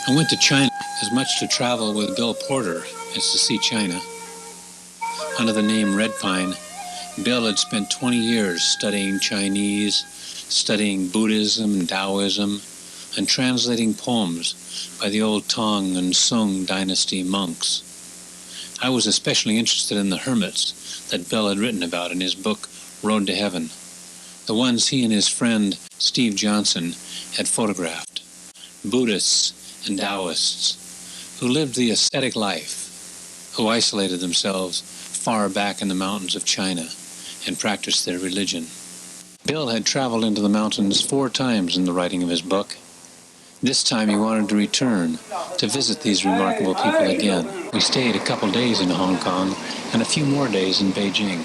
I went to China as much to travel with Bill Porter as to see China. Under the name Red Pine, Bill had spent 20 years studying Chinese, studying Buddhism and Taoism, and translating poems by the old Tang and Sung dynasty monks. I was especially interested in the hermits that Bill had written about in his book Road to Heaven, the ones he and his friend Steve Johnson had photographed, Buddhists and Taoists who lived the ascetic life, who isolated themselves far back in the mountains of China and practiced their religion. Bill had traveled into the mountains 4 times in the writing of his book. This time he wanted to return to visit these remarkable people again. We stayed a couple days in Hong Kong and a few more days in Beijing.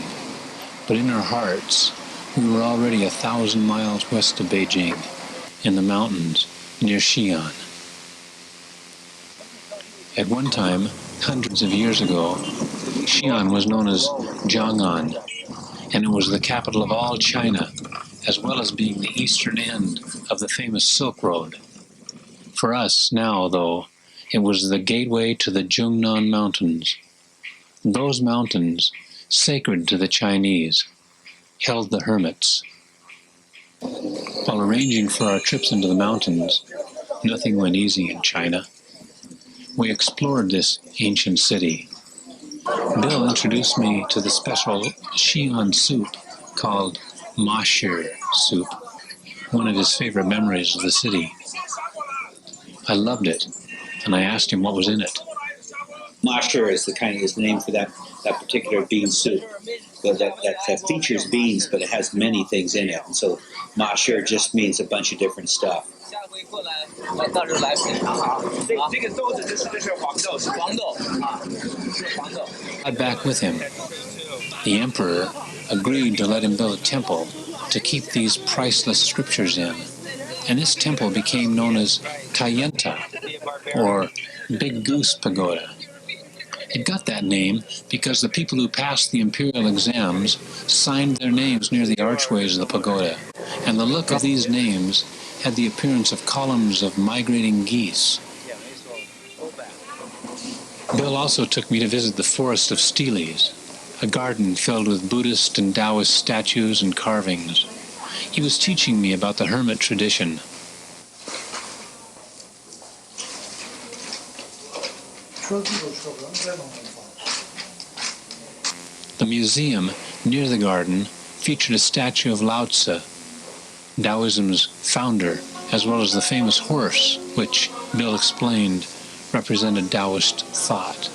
But in our hearts, we were already 1,000 miles west of Beijing, in the mountains near Xi'an. At one time, hundreds of years ago, Xi'an was known as Jiang'an, and it was the capital of all China, as well as being the eastern end of the famous Silk Road. For us now, though, it was the gateway to the Jungnan Mountains. Those mountains, sacred to the Chinese, held the hermits. While arranging for our trips into the mountains, nothing went easy in China. We explored this ancient city. Bill introduced me to the special Xi'an soup called ma shi soup, one of his favorite memories of the city. I loved it, and I asked him what was in it. Ma shi is the name for that particular bean soup. That features beans, but it has many things in it. And so ma shi just means a bunch of different stuff. Back with him, the emperor agreed to let him build a temple to keep these priceless scriptures in. And this temple became known as Tayenta, or Big Goose Pagoda. It got that name because the people who passed the imperial exams signed their names near the archways of the pagoda, and the look of these names had the appearance of columns of migrating geese. Bill also took me to visit the forest of steles, a garden filled with Buddhist and Taoist statues and carvings. He was teaching me about the hermit tradition. The museum near the garden featured a statue of Lao Tzu, Taoism's founder, as well as the famous horse, which, Bill explained, represented Taoist thought.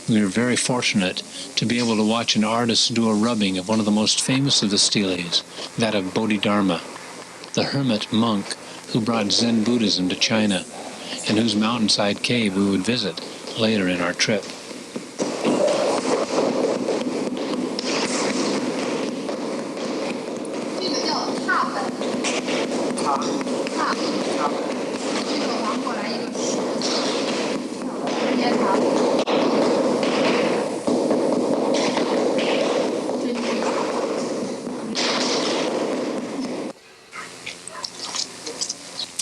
We were very fortunate to be able to watch an artist do a rubbing of one of the most famous of the steles, that of Bodhidharma, the hermit monk who brought Zen Buddhism to China, and whose mountainside cave we would visit later in our trip.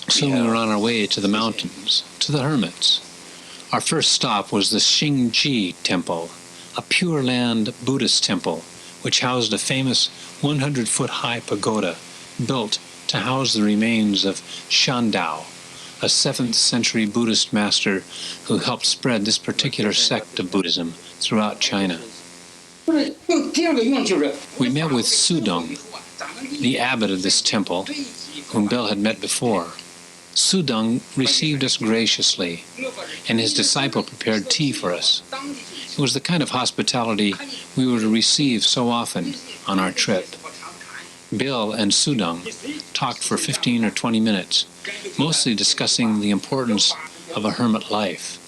Soon we were on our way to the mountains, to the hermits. Our first stop was the Xingji Temple, a Pure Land Buddhist temple, which housed a famous 100-foot-high pagoda built to house the remains of Shandao, a 7th century Buddhist master who helped spread this particular sect of Buddhism throughout China. We met with Sudong, the abbot of this temple, whom Bill had met before. Sudong received us graciously, and his disciple prepared tea for us. It was the kind of hospitality we were to receive so often on our trip. Bill and Sudong talked for 15 or 20 minutes, mostly discussing the importance of a hermit life.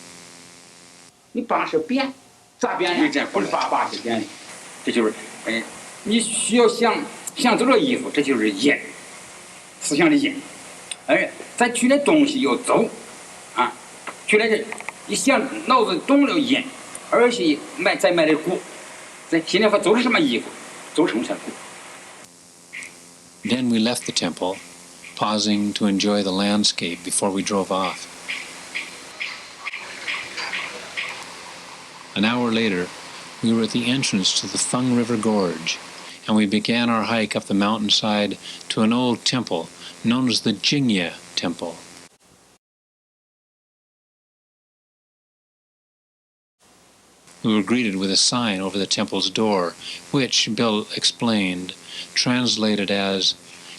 Then we left the temple pausing to enjoy the landscape before we drove off. An hour later, we were at the entrance to the Feng River Gorge, and we began our hike up the mountainside to an old temple known as the Jingye Temple. We were greeted with a sign over the temple's door, which, Bill explained, translated as,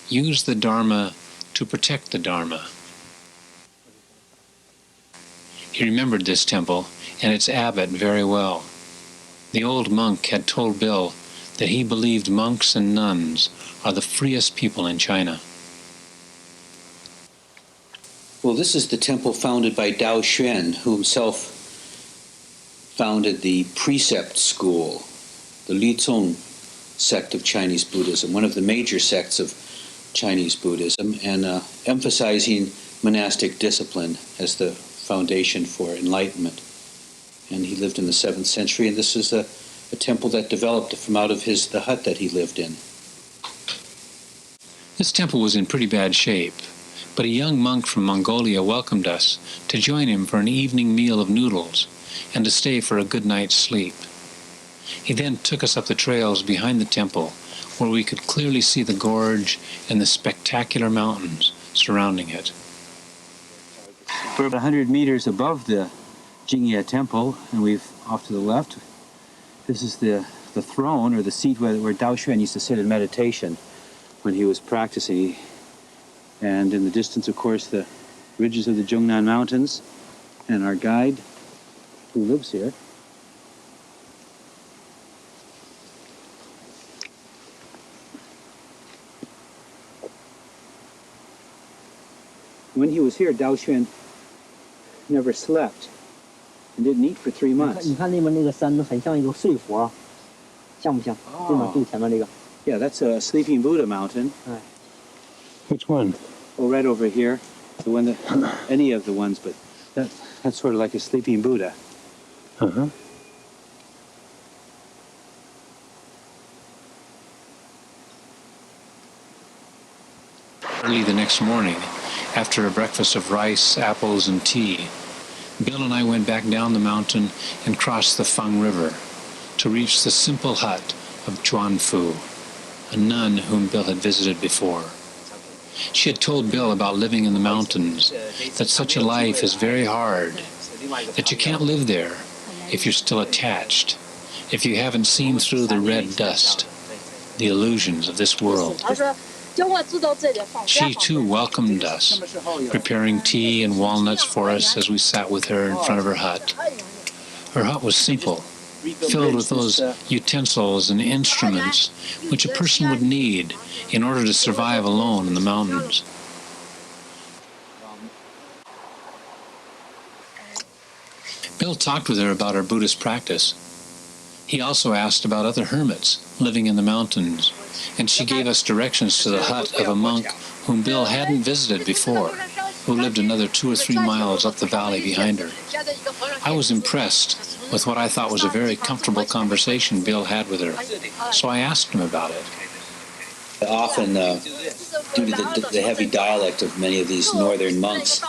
"Use the Dharma to protect the Dharma." He remembered this temple and its abbot very well. The old monk had told Bill that he believed monks and nuns are the freest people in China. Well, this is the temple founded by Dao Xuan, who himself founded the precept school, the Lizong sect of Chinese Buddhism, one of the major sects of Chinese Buddhism, and emphasizing monastic discipline as the foundation for enlightenment. And he lived in the 7th century, and this is a temple that developed from out of the hut that he lived in. This temple was in pretty bad shape, but a young monk from Mongolia welcomed us to join him for an evening meal of noodles and to stay for a good night's sleep. He then took us up the trails behind the temple, where we could clearly see the gorge and the spectacular mountains surrounding it. We're about 100 meters above the Jingye Temple, and we've off to the left. This is the throne, or the seat where Dao Xuan used to sit in meditation when he was practicing. And in the distance, of course, the ridges of the Zhongnan Mountains, and our guide, who lives here. When he was here, Dao Xuan never slept and didn't eat for 3 months. 你看那边那个山都很像一个睡佛，像不像？这么最前面这个。Yeah, that's a Sleeping Buddha mountain. Which one? Oh, right over here. The one that, any of the ones, but that's sort of like a Sleeping Buddha. Uh-huh. Early the next morning, after a breakfast of rice, apples, and tea, Bill and I went back down the mountain and crossed the Feng River to reach the simple hut of Chuanfu, a nun whom Bill had visited before. She had told Bill about living in the mountains, that such a life is very hard, that you can't live there if you're still attached, if you haven't seen through the red dust, the illusions of this world. She too welcomed us, preparing tea and walnuts for us as we sat with her in front of her hut. Her hut was simple, filled with those utensils and instruments which a person would need in order to survive alone in the mountains. Bill talked with her about her Buddhist practice. He also asked about other hermits living in the mountains, and she gave us directions to the hut of a monk whom Bill hadn't visited before, who lived another 2 or 3 miles up the valley behind her. I was impressed with what I thought was a very comfortable conversation Bill had with her, so I asked him about it. Often, due to the heavy dialect of many of these northern monks,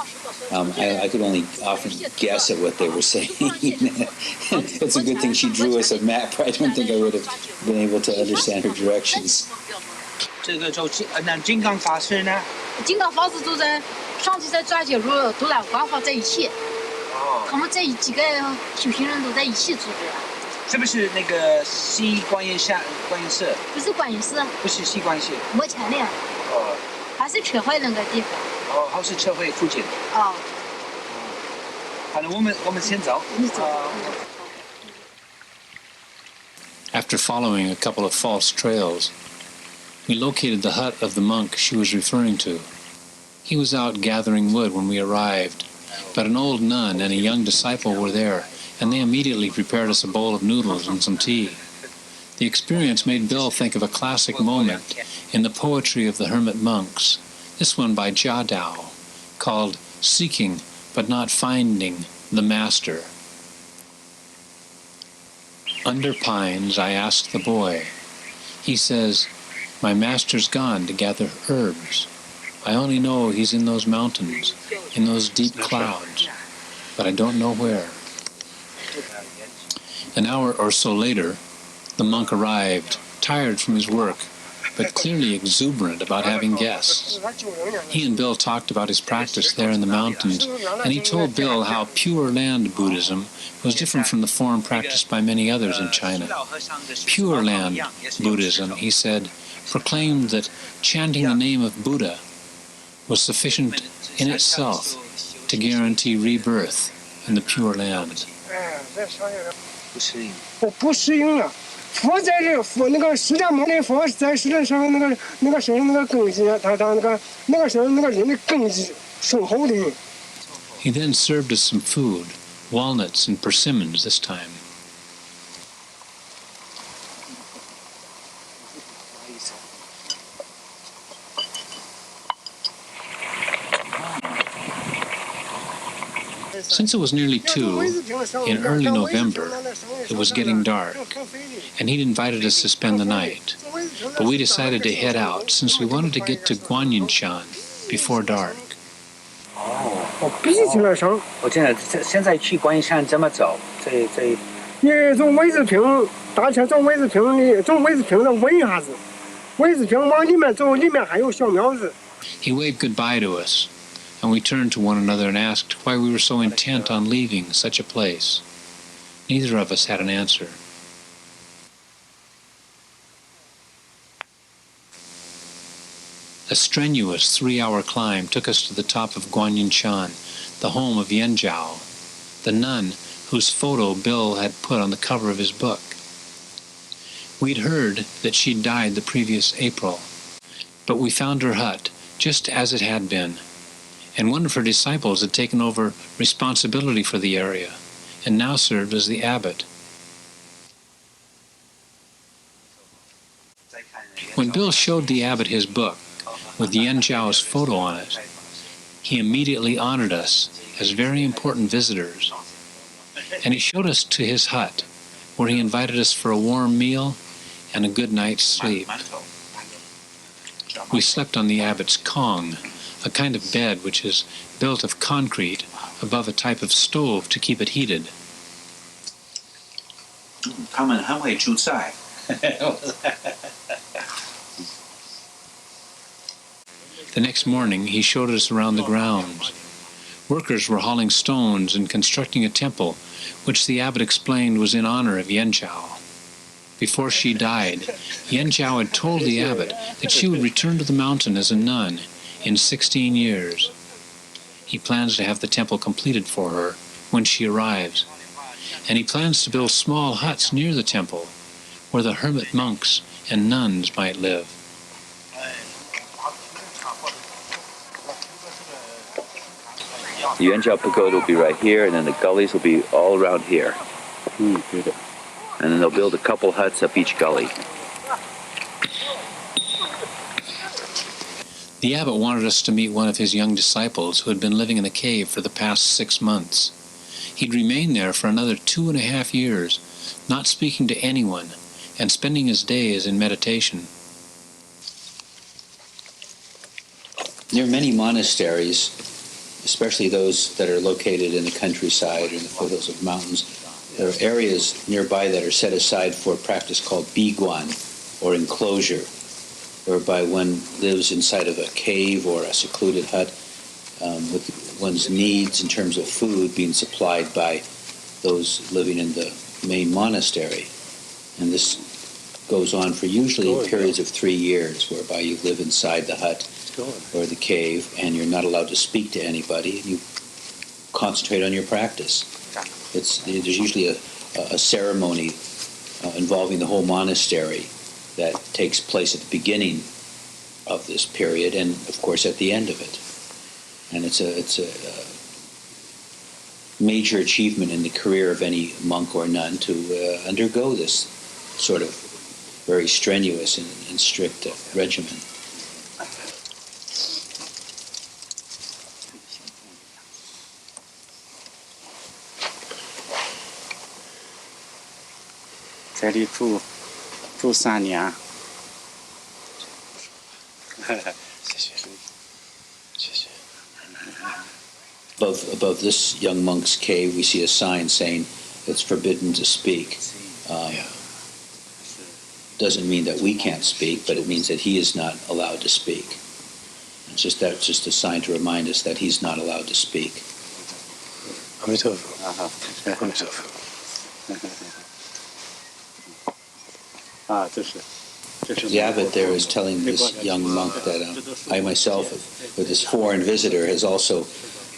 I could only often guess at what they were saying. It's a good thing she drew us a map. I don't think I would have been able to understand her directions. 这个就那金刚法师呢？金刚法师都在上帝在转接路都来刚好在一起，他们这几个修行人都在一起住的。是不是那个西观音社？不是观音寺，不是西观音社，没钱的。哦。还是车会那个地方。哦，还是车会附近。哦。好了，我们先走。你走。After following a couple of false trails, we located the hut of the monk she was referring to. He was out gathering wood when we arrived, but an old nun and a young disciple were there, and they immediately prepared us a bowl of noodles and some tea. The experience made Bill think of a classic moment in the poetry of the hermit monks, this one by Jia Dao, called Seeking but Not Finding the Master. Under pines, I asked the boy. He says, "My master's gone to gather herbs." I only know he's in those mountains, in those deep clouds, but I don't know where. An hour or so later, the monk arrived, tired from his work, but clearly exuberant about having guests. He and Bill talked about his practice there in the mountains, and he told Bill how Pure Land Buddhism was different from the form practiced by many others in China. Pure Land Buddhism, he said, proclaimed that chanting the name of Buddha was sufficient in itself to guarantee rebirth in the Pure Land. 我不适应了。佛在这佛那个释迦牟尼佛在世界上那个身上那个根基，他那个身上那个人的根基深厚的。He then served us some food, walnuts and persimmons this time. Since it was nearly 2, in early November, it was getting dark, and he'd invited us to spend the night. But we decided to head out since we wanted to get to Guanyinshan before dark. 我必须去那上。我现在去观音山怎么走？你从位置坪，大前从位置坪上问一下子，位置坪往里面走，里面还有小庙子。He waved goodbye to us, and we turned to one another and asked why we were so intent on leaving such a place. Neither of us had an answer. A strenuous 3-hour climb took us to the top of Guanyinshan, the home of Yan Zhao, the nun whose photo Bill had put on the cover of his book. We'd heard that she'd died the previous April, but we found her hut just as it had been, and one of her disciples had taken over responsibility for the area and now served as the abbot. When Bill showed the abbot his book, with Yan Zhao's photo on it, he immediately honored us as very important visitors, and he showed us to his hut, where he invited us for a warm meal and a good night's sleep. We slept on the abbot's kong, a kind of bed which is built of concrete above a type of stove to keep it heated. 他们很会煮菜。The next morning, he showed us around the grounds. Workers were hauling stones and constructing a temple, which the abbot explained was in honor of Yan Zhao. Before she died, Yan Zhao had told the abbot that she would return to the mountain as a nun in 16 years. He plans to have the temple completed for her when she arrives, and he plans to build small huts near the temple where the hermit monks and nuns might live. The Yuanjiao pagoda will be right here, and then the gullies will be all around here. And then they'll build a couple huts up each gully. The abbot wanted us to meet one of his young disciples who had been living in the cave for the past 6 months. He'd remained there for another 2.5 years, not speaking to anyone, and spending his days in meditation. There are many monasteries, especially those that are located in the countryside or in the foothills of mountains. There are areas nearby that are set aside for a practice called biguan, or enclosure, whereby one lives inside of a cave or a secluded hut with one's needs in terms of food being supplied by those living in the main monastery. And this goes on for usually periods of 3 years, whereby you live inside the hut or the cave, and you're not allowed to speak to anybody, and you concentrate on your practice. There's usually a ceremony involving the whole monastery that takes place at the beginning of this period, and of course at the end of it. And it's a major achievement in the career of any monk or nun to undergo this sort of very strenuous and strict regimen. Above this young monk's cave, we see a sign saying it's forbidden to speak. Doesn't mean that we can't speak, but it means that he is not allowed to speak. That's just a sign to remind us that he's not allowed to speak. The abbot there is telling this young monk that I myself, with this foreign visitor, has also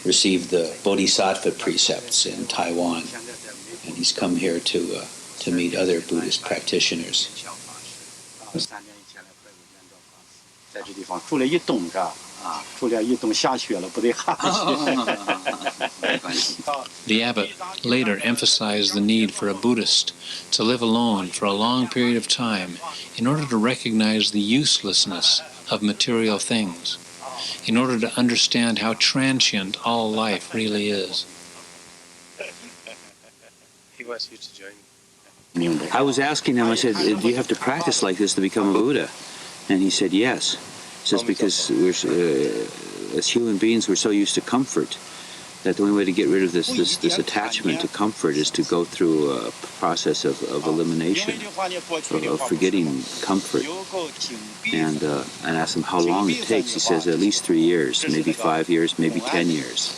received the Bodhisattva precepts in Taiwan, and he's come here to meet other Buddhist practitioners. The abbot later emphasized the need for a Buddhist to live alone for a long period of time in order to recognize the uselessness of material things, in order to understand how transient all life really is. He wants you to join. I was asking him, I said, do you have to practice like this to become a Buddha? And he said, yes. He says, because as human beings, we're so used to comfort that the only way to get rid of this attachment to comfort is to go through a process of elimination, of forgetting comfort. And I asked him how long it takes. He says at least 3 years, maybe 5 years, maybe 10 years.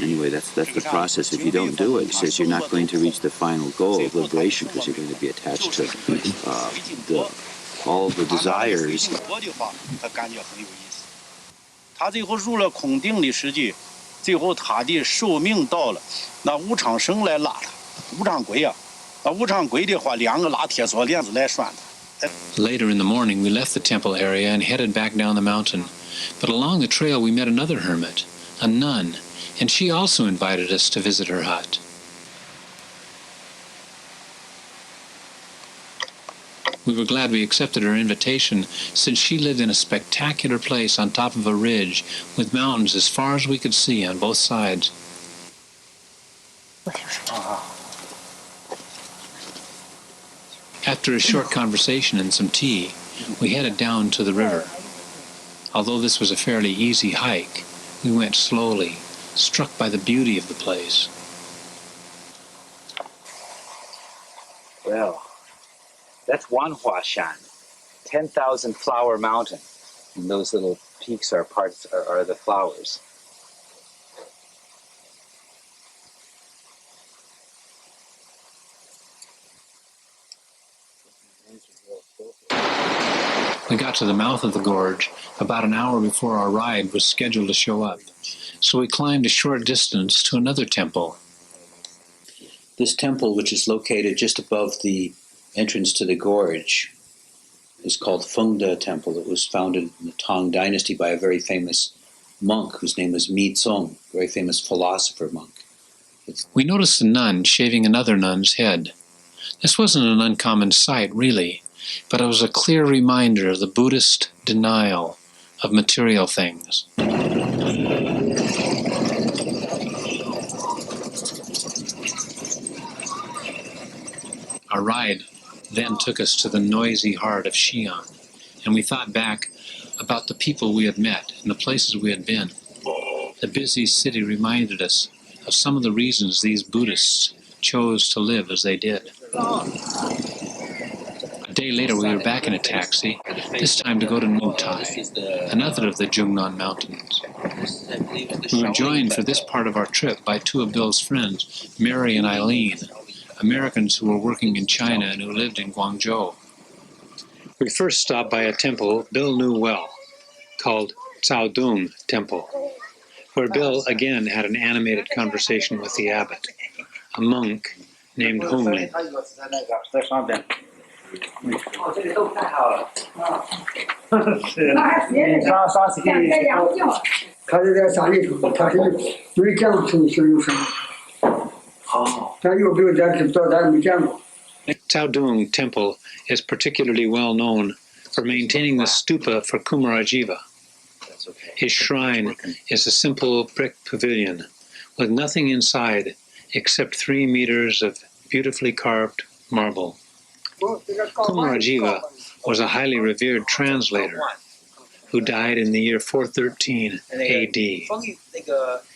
Anyway, that's the process. If you don't do it, he says you're not going to reach the final goal of liberation because you're going to be attached to all the desires. 他最后入了孔定里实际，最后他的寿命到了，那无常生来拉他，无常鬼啊，那无常鬼的话，两个拉铁锁链子来拴他。Later in the morning, we left the temple area and headed back down the mountain. But along the trail, we met another hermit, a nun, and she also invited us to visit her hut. We were glad we accepted her invitation, since she lived in a spectacular place on top of a ridge with mountains as far as we could see on both sides. After a short conversation and some tea, we headed down to the river. Although this was a fairly easy hike, we went slowly, struck by the beauty of the place. Well, that's Wanhuashan, 10,000 flower mountain. And those little peaks are the flowers. We got to the mouth of the gorge about an hour before our ride was scheduled to show up, so we climbed a short distance to another temple. This temple, which is located just above the entrance to the gorge, is called Fengde Temple. It was founded in the Tang Dynasty by a very famous monk whose name was Mi Zong, a very famous philosopher monk. We noticed a nun shaving another nun's head. This wasn't an uncommon sight, really, but it was a clear reminder of the Buddhist denial of material things. Our ride then took us to the noisy heart of Xi'an, and we thought back about the people we had met and the places we had been. The busy city reminded us of some of the reasons these Buddhists chose to live as they did. A day later, we were back in a taxi, this time to go to Montagne, another of the Jungnan Mountains. We were joined for this part of our trip by two of Bill's friends, Mary and Eileen, Americans who were working in China and who lived in Guangzhou. We first stopped by a temple Bill knew well, called Caodong Temple, where Bill again had an animated conversation with the abbot, a monk named Honglin. Caodong Temple is particularly well known for maintaining the stupa for Kumarajiva. His shrine is a simple brick pavilion with nothing inside except 3 meters of beautifully carved marble. Kumarajiva was a highly revered translator. who died in the year 413 AD.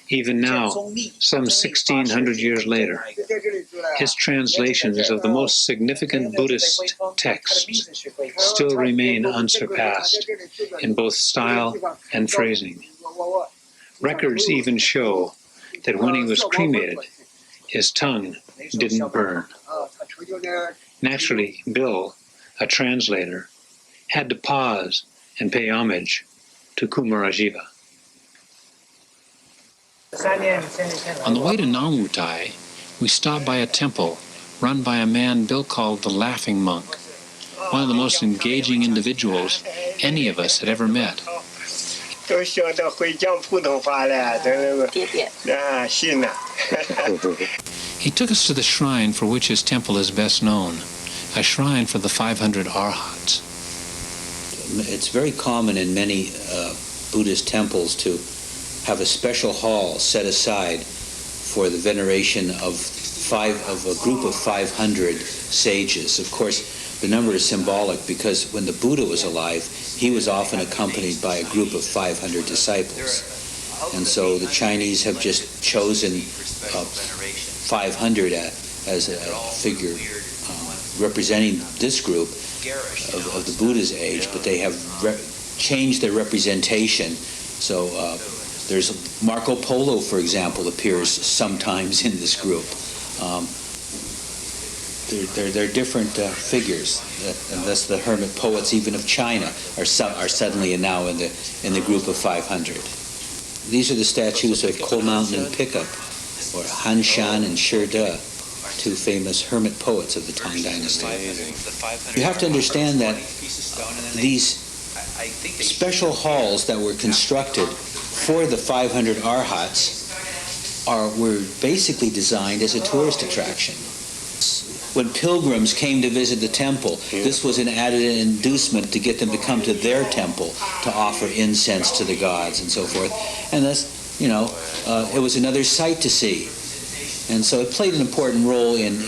Even now, some 1600 years later, his translations of the most significant Buddhist texts still remain unsurpassed in both style and phrasing. Records even show that when he was cremated, his tongue didn't burn. Naturally, Bill, a translator, had to pause and pay homage to Kumarajiva. On the way to Nangwutai, we stopped by a temple run by a man Bill called the Laughing Monk, one of the most engaging individuals any of us had ever met. He took us to the shrine for which his temple is best known, a shrine for the 500 arhats. It's very common in many Buddhist temples to have a special hall set aside for the veneration of a group of 500 sages. Of course, the number is symbolic because when the Buddha was alive, he was often accompanied by a group of 500 disciples. And so the Chinese have just chosen 500 as a figure representing this group of the Buddha's age, but they have changed their representation. So there's Marco Polo, for example, appears sometimes in this group. They're different figures, and thus the hermit poets, even of China, are suddenly now in the group of 500. These are the statues of Ko Mountain and Pickup, or Han Shan and Shi De, two famous hermit poets of the Tang Dynasty. You have to understand that these special halls that were constructed for the 500 arhats were basically designed as a tourist attraction. When pilgrims came to visit the temple, this was an added inducement to get them to come to their temple to offer incense to the gods and so forth. And thus, it was another sight to see. And so it played an important role in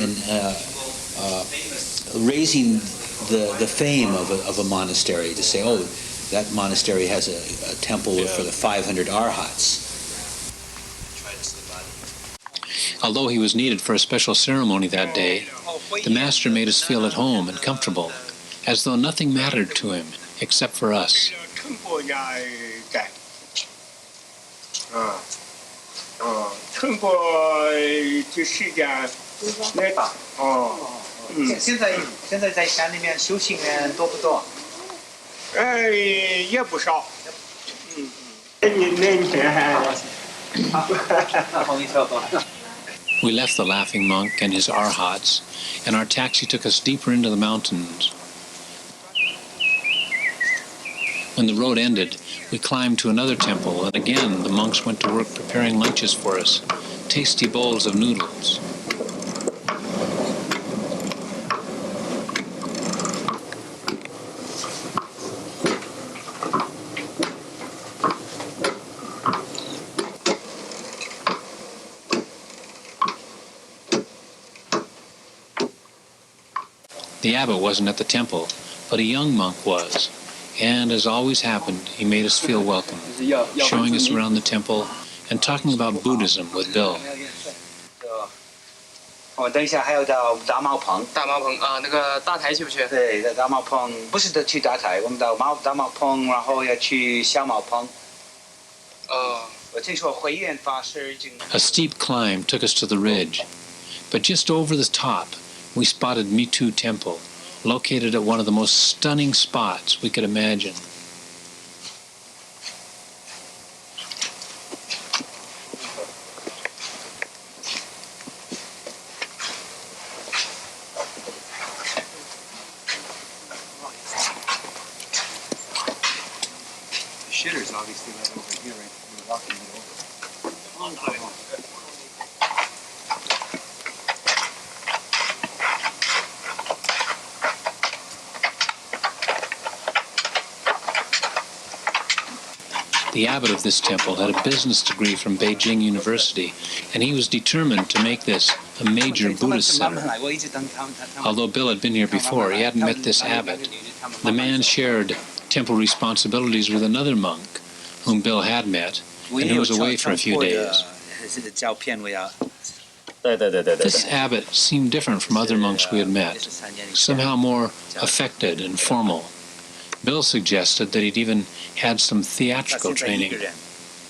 raising the fame of a monastery, to say, oh, that monastery has a temple for the 500 arhats. Although he was needed for a special ceremony that day, the master made us feel at home and comfortable, as though nothing mattered to him except for us. We left the Laughing Monk and his arhats, and our taxi took us deeper into the mountains. When the road ended, we climbed to another temple, and again the monks went to work preparing lunches for us, tasty bowls of noodles. The abbot wasn't at the temple, but a young monk was, and as always happened, he made us feel welcome, showing us around the temple and talking about Buddhism with Bill. 我们等一下还要到大茅棚。大茅棚啊，那个大台去不去？对，在大茅棚不是去大台，我们到大茅棚，然后要去小茅棚。我听说慧远法师已经。A steep climb took us to the ridge, but just over the top, we spotted Mitu Temple, located at one of the most stunning spots we could imagine. Shitter's obviously right over here, right? We're walking it over. Long time. The abbot of this temple had a business degree from Beijing University, and he was determined to make this a major Buddhist center. Although Bill had been here before, he hadn't met this abbot. The man shared temple responsibilities with another monk, whom Bill had met, and who was away for a few days. This abbot seemed different from other monks we had met, somehow more affected and formal. Bill suggested that he'd even had some theatrical training.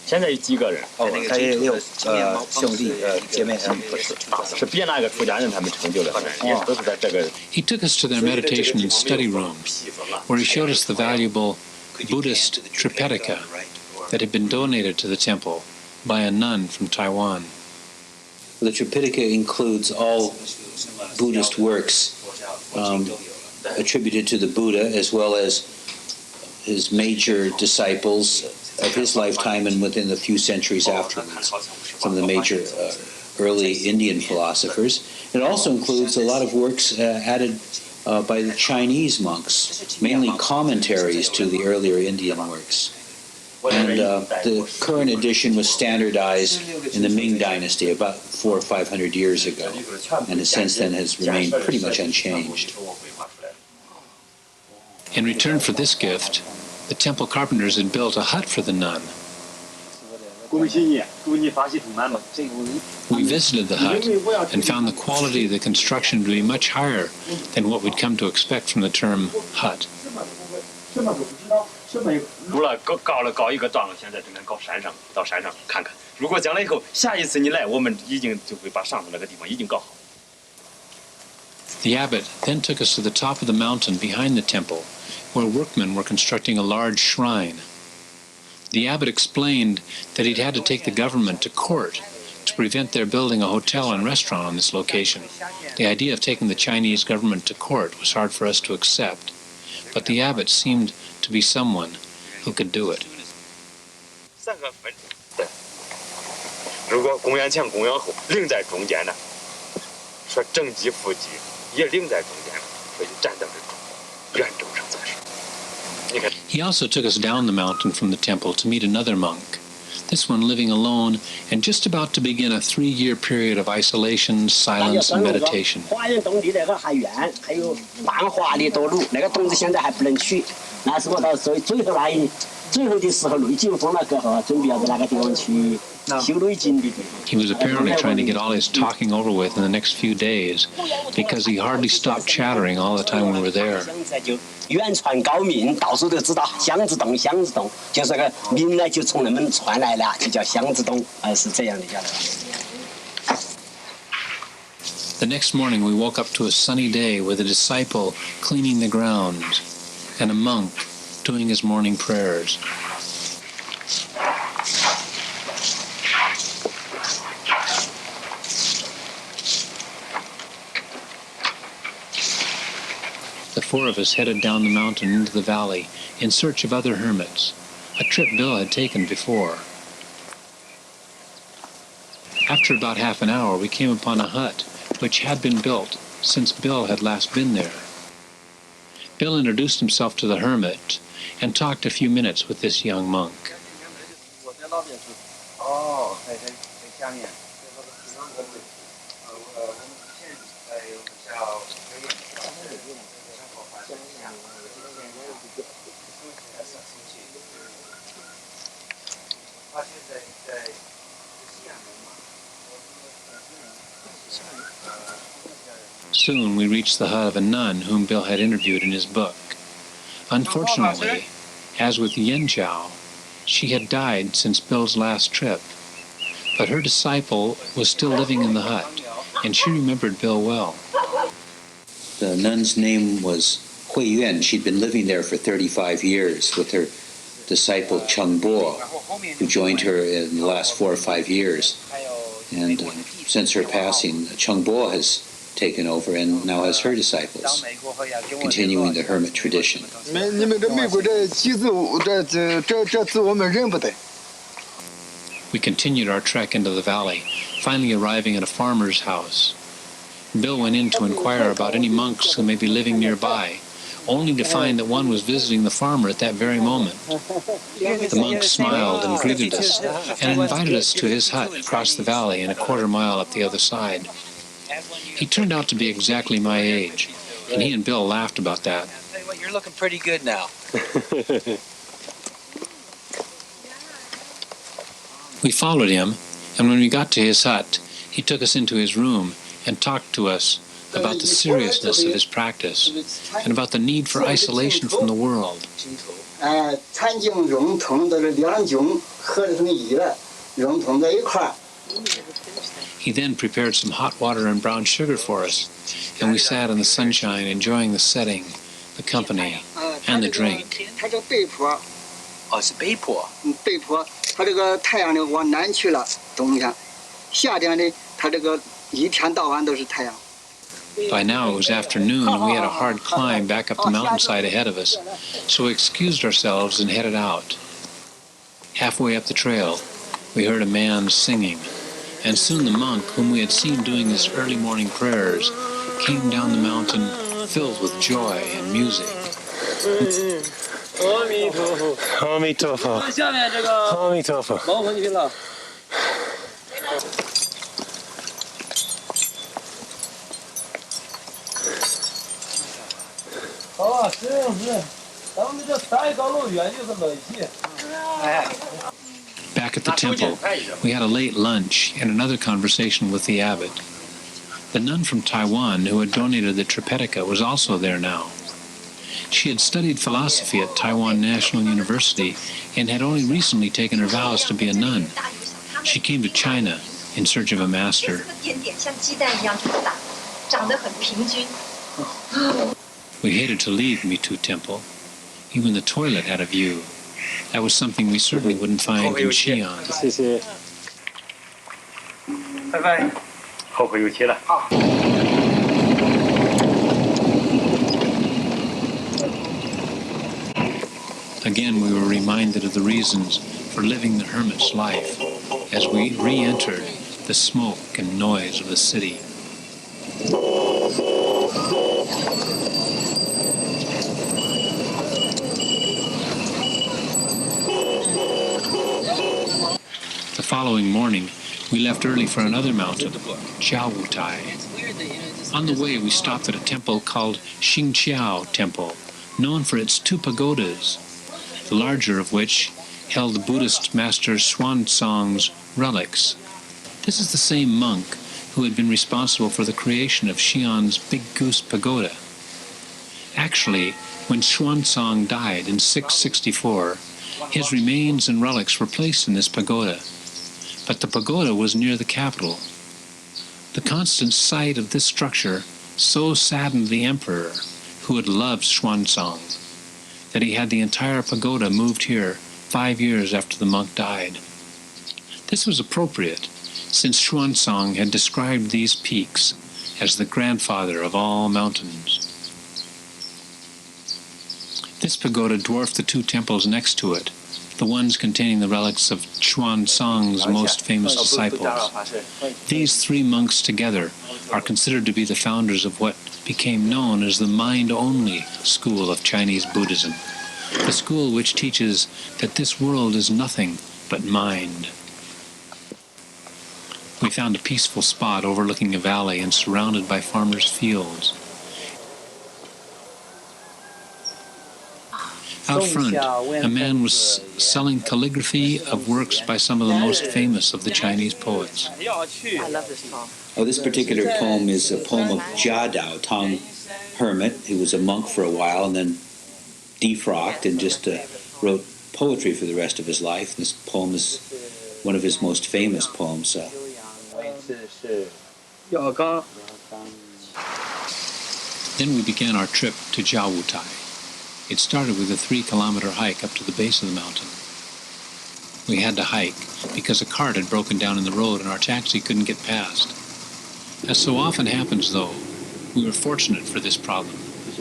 现在有几个人？他也有兄弟姐妹，是别那个出家人他们成就的，也都是在这个。He took us to their meditation and study room, where he showed us the valuable Buddhist tripitaka that had been donated to the temple by a nun from Taiwan. The Tripitaka includes all Buddhist works attributed to the Buddha, as well as his major disciples of his lifetime and within the few centuries afterwards, some of the major early Indian philosophers. It also includes a lot of works added by the Chinese monks, mainly commentaries to the earlier Indian works. And the current edition was standardized in the Ming Dynasty about 400 or 500 years ago, and since then has remained pretty much unchanged. In return for this gift, the temple carpenters had built a hut for the nun. We visited the hut and found the quality of the construction to be much higher than what we'd come to expect from the term hut. 除了搞一个帐，现在正在搞山上，到山上看看。如果将来以后下一次你来，我们已经就会把上头那个地方已经搞好。The abbot then took us to the top of the mountain behind the temple, where workmen were constructing a large shrine. The abbot explained that he'd had to take the government to court to prevent their building a hotel and restaurant on this location. The idea of taking the Chinese government to court was hard for us to accept, but the abbot seemed to be someone who could do it. 3个分，对。如果公元前、公元后，零在中间呢？说正极、负极也零在中间了，所以站在这圆周上才是。你看。He also took us down the mountain from the temple to meet another monk, this one living alone and just about to begin a 3-year period of isolation, silence, and meditation. 花园洞里那个还远，还有半华里多路，那个洞子现在还不能取。那是我到最后的时候，内经封了过后，准备要在那个地方去修内经的。He was apparently trying to get all his talking over with in the next few days, because he hardly stopped chattering all the time we were there. 远传高明，到处都知道箱子洞，就是个名呢，就从那们传来了，就叫箱子洞，是这样的叫的。The next morning we woke up to a sunny day with a disciple cleaning the ground and a monk doing his morning prayers. The 4 of us headed down the mountain into the valley in search of other hermits, a trip Bill had taken before. After about half an hour, we came upon a hut which had been built since Bill had last been there. Bill introduced himself to the hermit and talked a few minutes with this young monk. Soon we reached the hut of a nun whom Bill had interviewed in his book. Unfortunately, as with Yen Chao, she had died since Bill's last trip, but her disciple was still living in the hut, and she remembered Bill well. The nun's name was Hui Yuan. She'd been living there for 35 years with her disciple Cheng Bo, who joined her in the last 4 or 5 years. And since her passing, Cheng Bo has taken over and now has her disciples, continuing the hermit tradition. We continued our trek into the valley, finally arriving at a farmer's house. Bill went in to inquire about any monks who may be living nearby, only to find that one was visiting the farmer at that very moment. The monk smiled and greeted us and invited us to his hut across the valley and a quarter mile up the other side. He turned out to be exactly my age, and he and Bill laughed about that. You're looking pretty good now. We followed him, and when we got to his hut, he took us into his room and talked to us about the seriousness of his practice and about the need for isolation from the world. He then prepared some hot water and brown sugar for us, and we sat in the sunshine enjoying the setting, the company, and the drink. 哦，是北坡。北坡，它这个太阳呢往南去了，冬天；夏天呢，它这个一天到晚都是太阳。 By now it was afternoon, and we had a hard climb back up the mountainside ahead of us, so we excused ourselves and headed out. Halfway up the trail, we heard a man singing, and soon the monk, whom we had seen doing his early morning prayers, came down the mountain filled with joy and music. 阿弥陀佛，阿弥陀佛，下面这个阿弥陀佛。老婆你去了。哦，是，咱们这山高路远就是乐趣。哎。 Back at the temple, we had a late lunch and another conversation with the abbot. The nun from Taiwan who had donated the Tripetica was also there now. She had studied philosophy at Taiwan National University and had only recently taken her vows to be a nun. She came to China in search of a master. We hated to leave Mitu Temple. Even the toilet had a view. That was something we certainly wouldn't find in Xi'an. 谢谢。拜拜。后会有期了。好。 Again, we were reminded of the reasons for living the hermit's life as we re-entered the smoke and noise of the city. The following morning, we left early for another mountain, Jiawutai. On the way, we stopped at a temple called Xingqiao Temple, known for its 2 pagodas, the larger of which held the Buddhist master Xuanzang's relics. This is the same monk who had been responsible for the creation of Xi'an's Big Goose Pagoda. Actually, when Xuanzang died in 664, his remains and relics were placed in this pagoda, but the pagoda was near the capital. The constant sight of this structure so saddened the emperor, who had loved Xuanzang, that he had the entire pagoda moved here 5 years after the monk died. This was appropriate, since Xuanzang had described these peaks as the grandfather of all mountains. This pagoda dwarfed the 2 temples next to it, the ones containing the relics of Xuanzang's most famous disciples. These 3 monks together are considered to be the founders of what became known as the mind-only school of Chinese Buddhism, the school which teaches that this world is nothing but mind. We found a peaceful spot overlooking a valley and surrounded by farmers' fields. Out front, a man was selling calligraphy of works by some of the most famous of the Chinese poets. I love this poem. Oh, this particular poem is a poem of Jia Dao Tong hermit. He was a monk for a while and then defrocked and just wrote poetry for the rest of his life. This poem is one of his most famous poems. Then we began our trip to Jiawutai. It started with a 3-kilometer hike up to the base of the mountain. We had to hike because a cart had broken down in the road and our taxi couldn't get past. As so often happens, though, we were fortunate for this problem,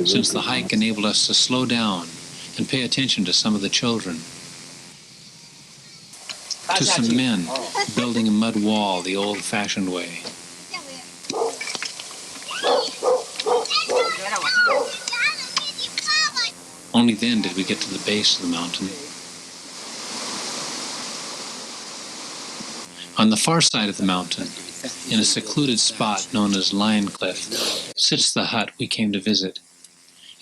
since the hike enabled us to slow down and pay attention to some of the children, to some men building a mud wall the old-fashioned way. Only then did we get to the base of the mountain. On the far side of the mountain, in a secluded spot known as Lion Cliff, sits the hut we came to visit.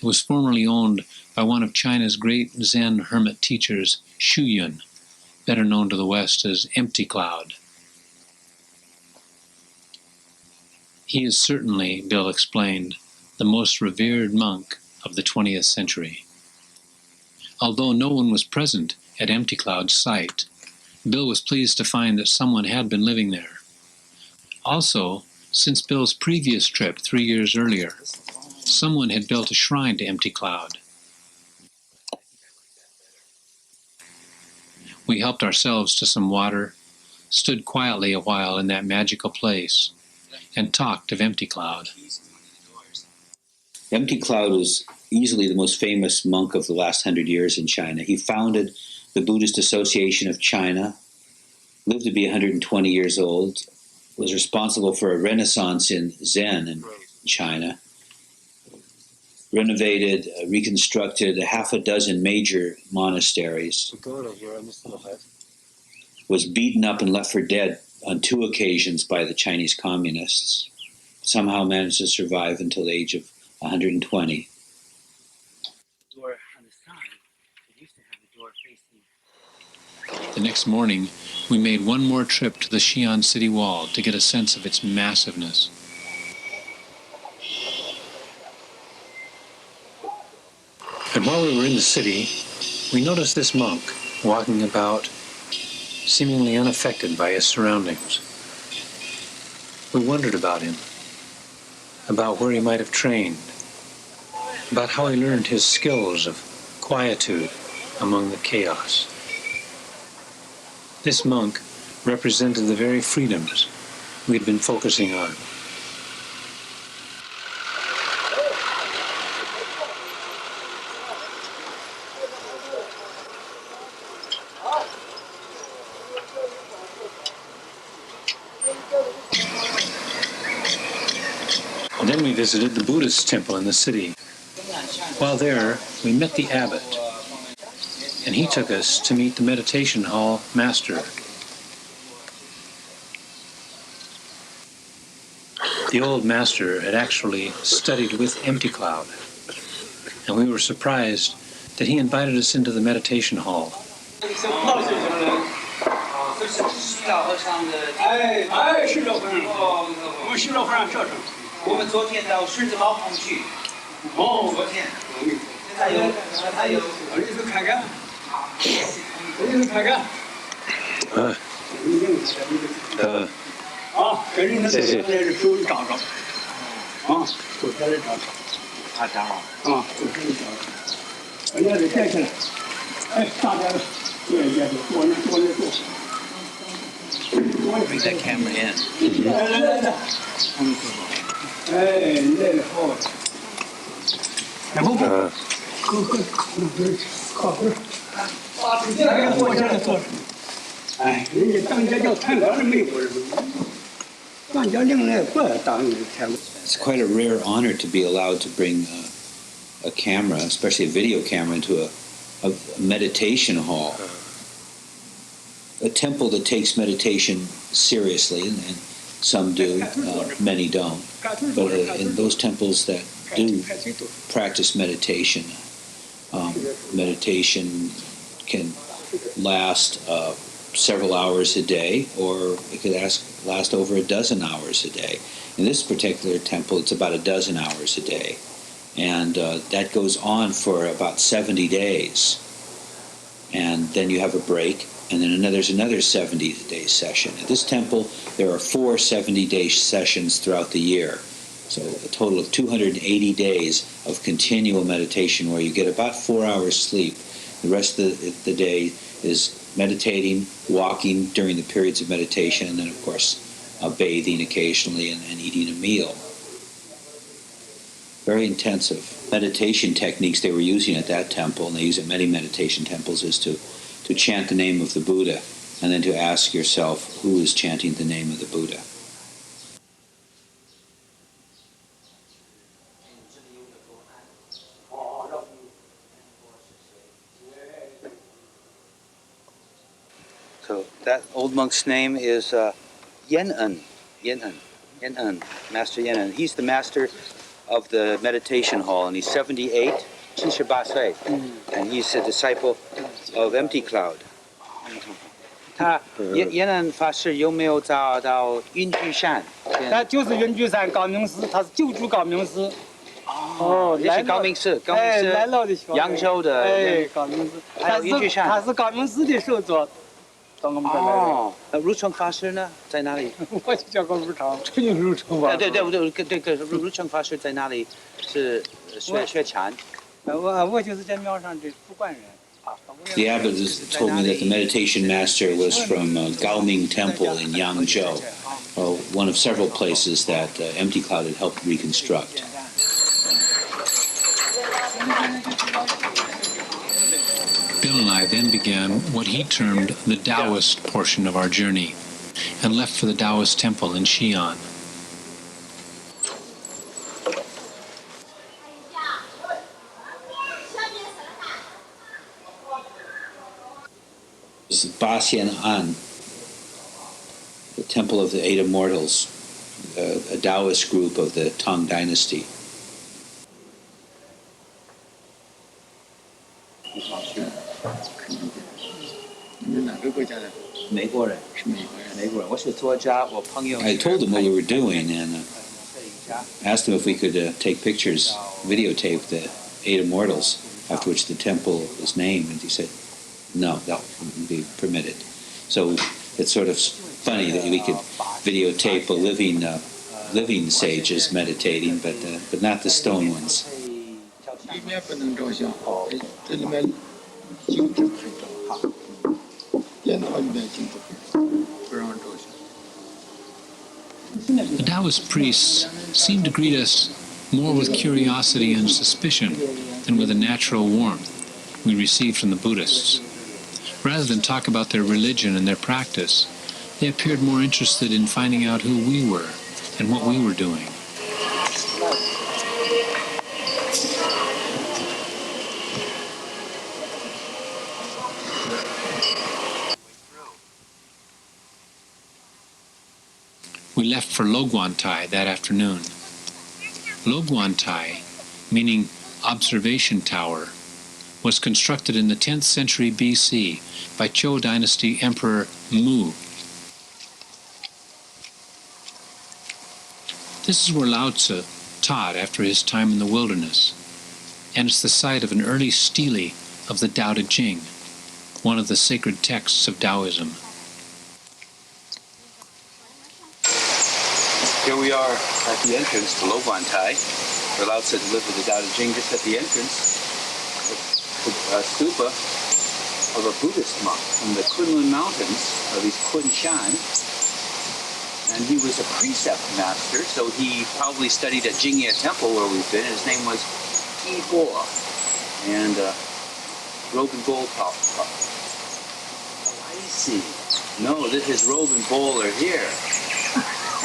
was formerly owned by one of China's great Zen hermit teachers, Shu Yun, better known to the West as Empty Cloud. He is certainly, Bill explained, the most revered monk of the 20th century. Although no one was present at Empty Cloud's site, Bill was pleased to find that someone had been living there. Also, since Bill's previous trip 3 years earlier, someone had built a shrine to Empty Cloud. We helped ourselves to some water, stood quietly a while in that magical place, and talked of Empty Cloud. Empty Cloud was easily the most famous monk of the last 100 years in China. He founded the Buddhist Association of China, lived to be 120 years old, was responsible for a renaissance in Zen in China, renovated, reconstructed a half a dozen major monasteries, was beaten up and left for dead on 2 occasions by the Chinese communists, somehow managed to survive until the age of 120. The next morning, we made one more trip to the Xi'an city wall to get a sense of its massiveness. And while we were in the city, we noticed this monk walking about, seemingly unaffected by his surroundings. We wondered about him, about where he might have trained, about how he learned his skills of quietude among the chaos. This monk represented the very freedoms we'd been focusing on. Then we visited the Buddhist temple in the city. While there, we met the abbot, and he took us to meet the meditation hall master. The old master had actually studied with Empty Cloud, and we were surprised that he invited us into the meditation hall. Bring that camera in. It's quite a rare honor to be allowed to bring a camera, especially a video camera, into a meditation hall. A temple that takes meditation seriously, and some do, many don't. But in those temples that do practice meditation, meditation can last several hours a day, or it could last over a dozen hours a day. In this particular temple, it's about a dozen hours a day. And that goes on for about 70 days. And then you have a break, and then there's another 70-day session. At this temple, there are 4 70-day sessions throughout the year. So a total of 280 days of continual meditation where you get about 4 hours sleep. The rest of the day is meditating, walking during the periods of meditation, and then, of course, bathing occasionally and eating a meal. Very intensive. Meditation techniques they were using at that temple, and they use at many meditation temples, is to chant the name of the Buddha, and then to ask yourself, who is chanting the name of the Buddha? So that old monk's name is Yen-en, Master Yen-en. He's the master of the meditation hall, and he's 78, 78岁, and he's a disciple of Empty Cloud. 他延南法师有没有找到云居山？他就是云居山高明寺，他是九祖高明寺。哦，也是高明寺，高明寺来了的扬州的。哎，高明寺，还有云居山，他是高明寺的首座。到我们这来的。哦，如成法师呢，在哪里？我就叫个如成，这就是如成吧。对，如成法师在哪里？是学禅。我就是在庙上的主管人。The abbot told me that the meditation master was from Gaoming Temple in Yangzhou, one of several places that Empty Cloud had helped reconstruct. Bill and I then began what he termed the Taoist portion of our journey and left for the Taoist temple in Xi'an. This is Ba Xian An, the Temple of the Eight Immortals, a Taoist group of the Tang Dynasty. 美国人，是美国人。美国人，我是作家，我朋友。I told him what we were doing and asked him if we could take pictures, videotape the Eight Immortals, after which the temple is named, and he said, no, that wouldn't be permitted. So it's sort of funny that we could videotape a living sages meditating, but not the stone ones. The Taoist priests seemed to greet us more with curiosity and suspicion than with the natural warmth we received from the Buddhists. Rather than talk about their religion and their practice, they appeared more interested in finding out who we were and what we were doing. We left for Loguantai that afternoon. Loguantai, meaning observation tower, was constructed in the 10th century BC by Zhou Dynasty Emperor Mu. This is where Lao Tzu taught after his time in the wilderness, and it's the site of an early stele of the Tao Te Ching, one of the sacred texts of Taoism. Here we are at the entrance to Loguantai, where Lao Tzu delivered the Tao Te Ching. Just at the entrance, a stupa of a Buddhist monk from the Kunlun Mountains, of these Kunshan. And he was a precept master, so he probably studied at Jingye Temple where we've been. His name was Yi Bo, and robe and bowl top. Oh, I see. No, his robe and bowl are here.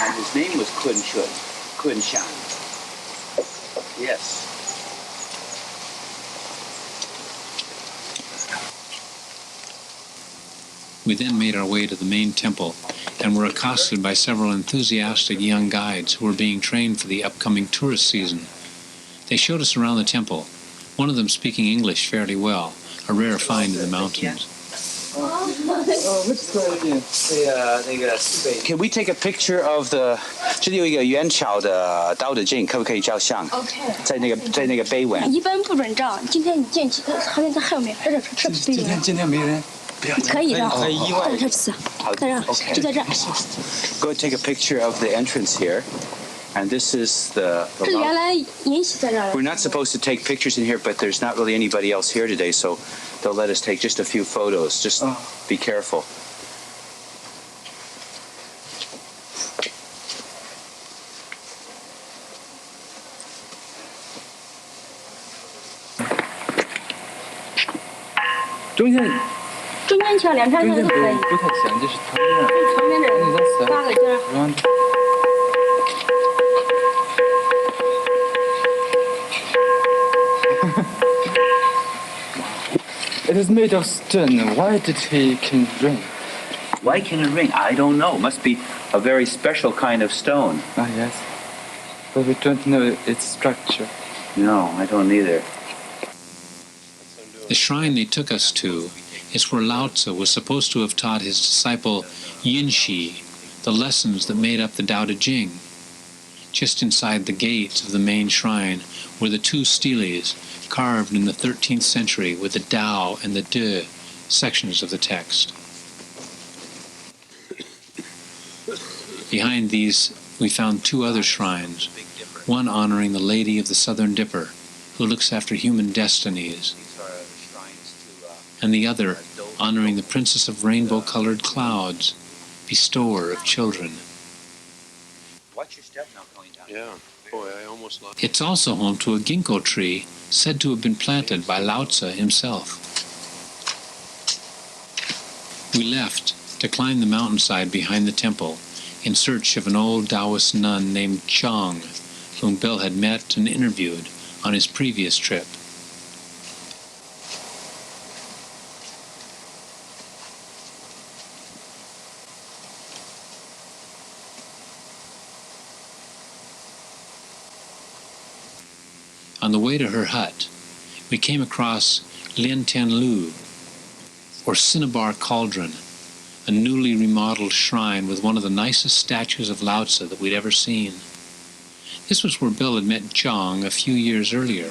And his name was Kunshan. Yes. We then made our way to the main temple and were accosted by several enthusiastic young guides who were being trained for the upcoming tourist season. They showed us around the temple, one of them speaking English fairly well, a rare find in the mountains. Can we take a picture of the? 这里有一个元朝的道德经，可不可以照相 ？OK。在那个碑文。一般不准照，今天你见几个，好像在后面，这今天没人。可以让，很意外。好，在这，就在这。Go take a picture of the entrance here, and this is the. 这原来沿袭在这儿。We're not supposed to take pictures in here, but there's not really anybody else here today, so they'll let us take just a few photos. Just be careful.中间桥两边都可以。不太像，就是旁边。旁边这八个尖。It is made of stone. Why did he can ring? Why can it ring? I don't know. It must be a very special kind of stone. Ah, yes. but we don't know its structure. No, I don't either. The shrine they took us to is where Lao Tzu was supposed to have taught his disciple Yinxi the lessons that made up the Tao Te Ching. Just inside the gates of the main shrine were the two steles carved in the 13th century with the Tao and the De sections of the text. Behind these, we found two other shrines, one honoring the Lady of the Southern Dipper, who looks after human destinies, and the other honoring the Princess of Rainbow-Colored Clouds, bestower of children. Watch your step now going down. Yeah. Boy, I almost lost. It's also home to a ginkgo tree said to have been planted by Lao Tzu himself. We left to climb the mountainside behind the temple in search of an old Taoist nun named Chang, whom Bill had met and interviewed on his previous trip. On the way to her hut, we came across Lien Tian Lu, or Cinnabar Cauldron, a newly remodeled shrine with one of the nicest statues of Lao Tzu that we'd ever seen. This was where Bill had met Zhang a few years earlier,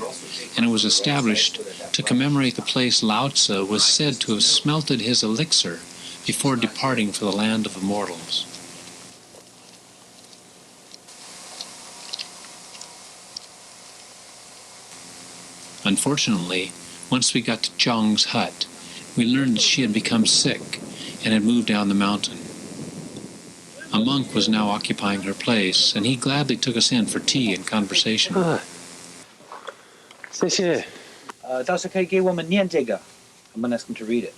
and it was established to commemorate the place Lao Tzu was said to have smelted his elixir before departing for the land of immortals. Unfortunately, once we got to Zhang's hut, we learned that she had become sick and had moved down the mountain. A monk was now occupying her place, and he gladly took us in for tea and conversation. 谢谢。倒是可以给我们念这个. I'm going to ask him to read it.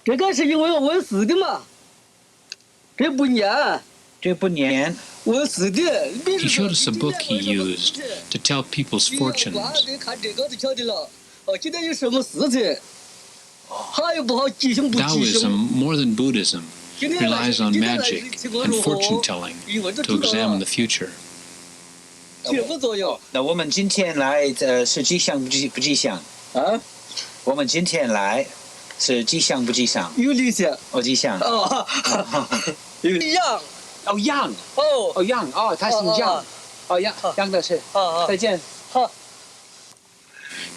这个是因为我死的嘛，这不念。 这不念. He showed us a book he used to tell people's fortunes. Taoism, more than Buddhism, relies on magic and fortune-telling to examine the future. 那我们今天来是吉祥不吉祥？啊？我们今天来是吉祥不吉祥？有理想。哦，吉祥。哦，有样。 哦，样哦，哦样哦，他姓样，哦样的是，再见。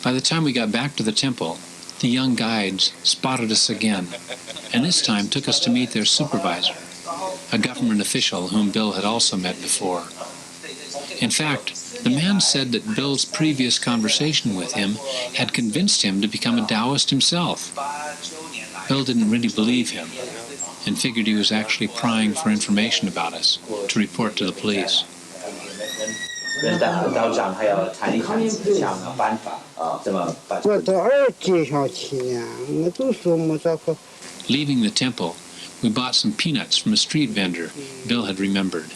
By the time we got back to the temple, the young guides spotted us again, and this time took us to meet their supervisor, a government official whom Bill had also met before. In fact, the man said that Bill's previous conversation with him had convinced him to become a Taoist himself. Bill didn't really believe him, and figured he was actually prying for information about us to report to the police. Leaving the temple, we bought some peanuts from a street vendor Bill had remembered.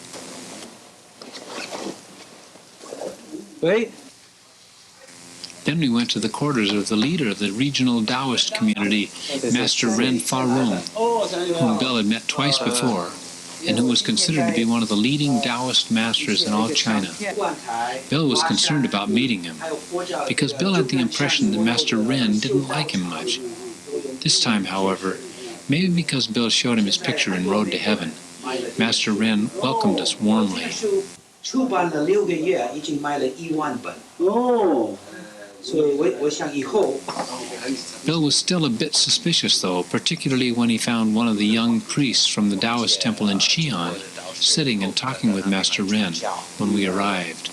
Then we went to the quarters of the leader of the regional Taoist community, Master Ren Farung, whom Bill had met twice before, and who was considered to be one of the leading Taoist masters in all China. Bill was concerned about meeting him, because Bill had the impression that Master Ren didn't like him much. This time, however, maybe because Bill showed him his picture in Road to Heaven, Master Ren welcomed us warmly. Bill was still a bit suspicious, though, particularly when he found one of the young priests from the Taoist temple in Xi'an sitting and talking with Master Ren when we arrived.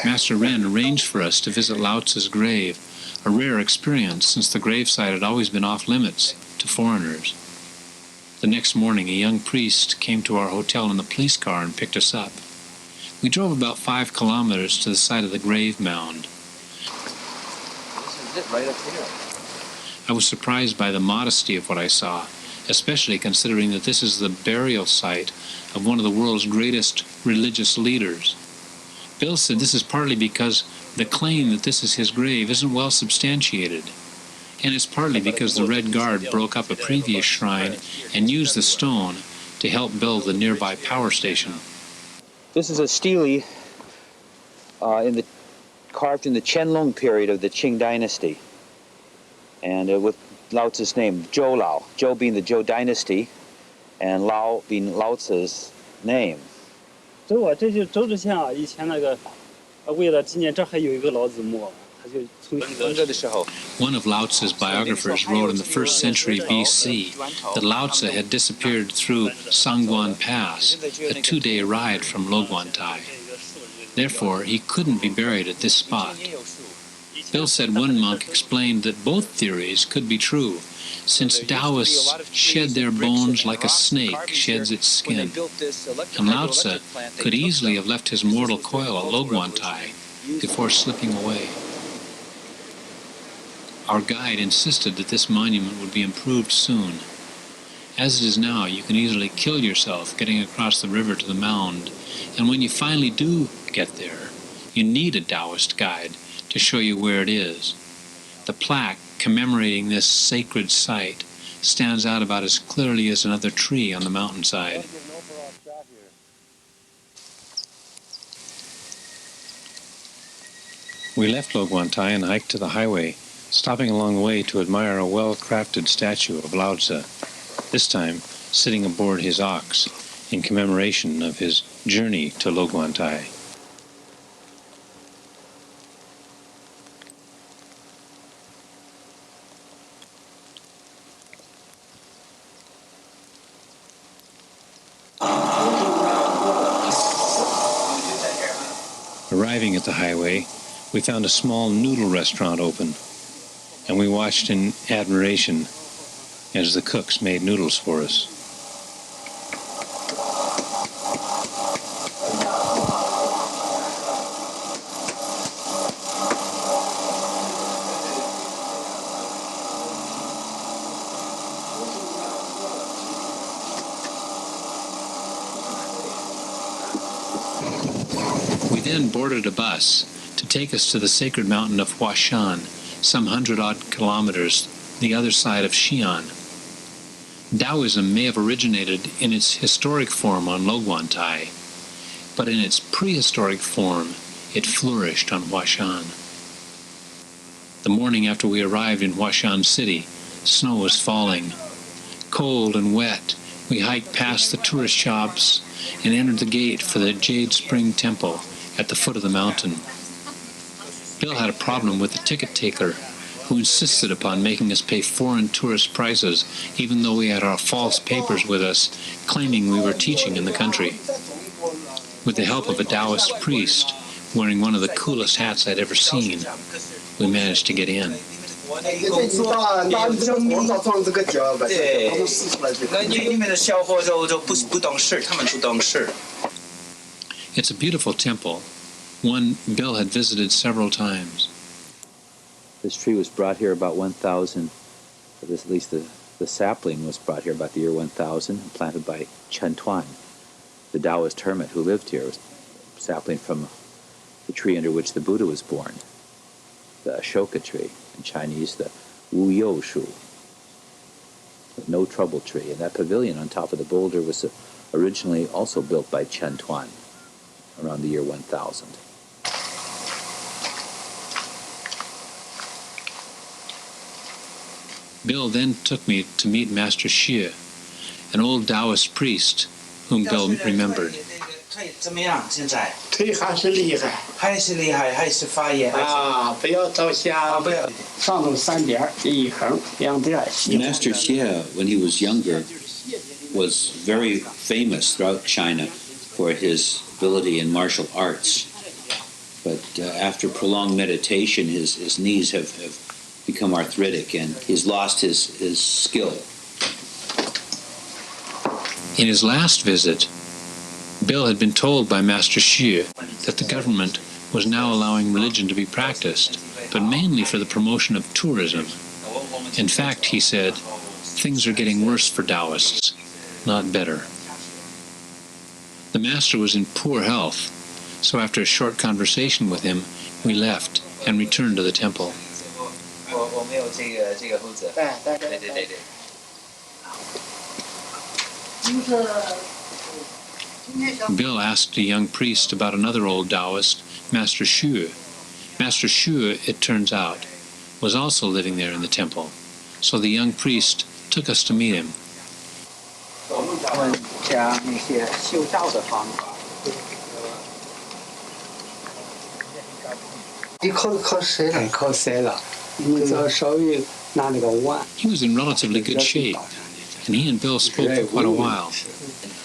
Master Ren arranged for us to visit Lao Tzu's grave, a rare experience since the gravesite had always been off limits to foreigners. The next morning, a young priest came to our hotel in a police car and picked us up. We drove about 5 kilometers to the site of the grave mound. I was surprised by the modesty of what I saw, especially considering that this is the burial site of one of the world's greatest religious leaders. Bill said this is partly because the claim that this is his grave isn't well substantiated, and it's partly because the Red Guard broke up a previous shrine and used the stone to help build the nearby power station. This is a stele carved in the Qianlong period of the Qing dynasty, and with Lao Tzu's name, Zhou Lao. Zhou being the Zhou dynasty, and Lao being Lao Tzu's name. 这就周之前啊，以前那个为了纪念，这还有一个老子墓，他就从的时候。One of Lao Tzu's biographers wrote in the 1st century BC that Lao Tzu had disappeared through Sangguan Pass, a 2-day ride from Loguantai. Therefore, he couldn't be buried at this spot. Bill said one monk explained that both theories could be true, since Taoists shed their bones like a snake sheds its skin, and Lao Tzu could easily have left his mortal coil at Loguantai before slipping away. Our guide insisted that this monument would be improved soon. As it is now, you can easily kill yourself getting across the river to the mound, and when you finally do get there, you need a Taoist guide to show you where it is. The plaque commemorating this sacred site stands out about as clearly as another tree on the mountainside. We left Loguantai and hiked to the highway, stopping along the way to admire a well-crafted statue of Lao Tzu, this time sitting aboard his ox in commemoration of his journey to Loguantai. Arriving at the highway, we found a small noodle restaurant open, and we watched in admiration as the cooks made noodles for us. We then boarded a bus to take us to the sacred mountain of Huashan, some 100-odd kilometers the other side of Xi'an. Taoism may have originated in its historic form on Loguantai, but in its prehistoric form, it flourished on Huashan. The morning after we arrived in Huashan City, snow was falling. Cold and wet, we hiked past the tourist shops and entered the gate for the Jade Spring Temple at the foot of the mountain. Bill had a problem with the ticket taker, who insisted upon making us pay foreign tourist prices, even though we had our false papers with us, claiming we were teaching in the country. With the help of a Taoist priest, wearing one of the coolest hats I'd ever seen, we managed to get in. It's a beautiful temple, one Bill had visited several times. This tree was brought here about 1,000, at least the sapling was brought here about the year 1000, planted by Chen Tuan, the Taoist hermit who lived here. It was a sapling from the tree under which the Buddha was born, the Ashoka tree, in Chinese, the Wu You Shu, the no trouble tree. And that pavilion on top of the boulder was originally also built by Chen Tuan around the year 1000. Bill then took me to meet Master Xie, an old Taoist priest whom Bill remembered. Master Xie, when he was younger, was very famous throughout China for his ability in martial arts. But after prolonged meditation, his knees have become arthritic and he's lost his skill. In his last visit, Bill had been told by Master Xie that the government was now allowing religion to be practiced, but mainly for the promotion of tourism. In fact, he said, things are getting worse for Taoists, not better. The master was in poor health, so after a short conversation with him, we left and returned to the temple. Bill asked a young priest about another old Taoist, Master Xu. Master Xu, it turns out, was also living there in the temple, so the young priest took us to meet him. He was in relatively good shape, and he and Bill spoke for quite a while.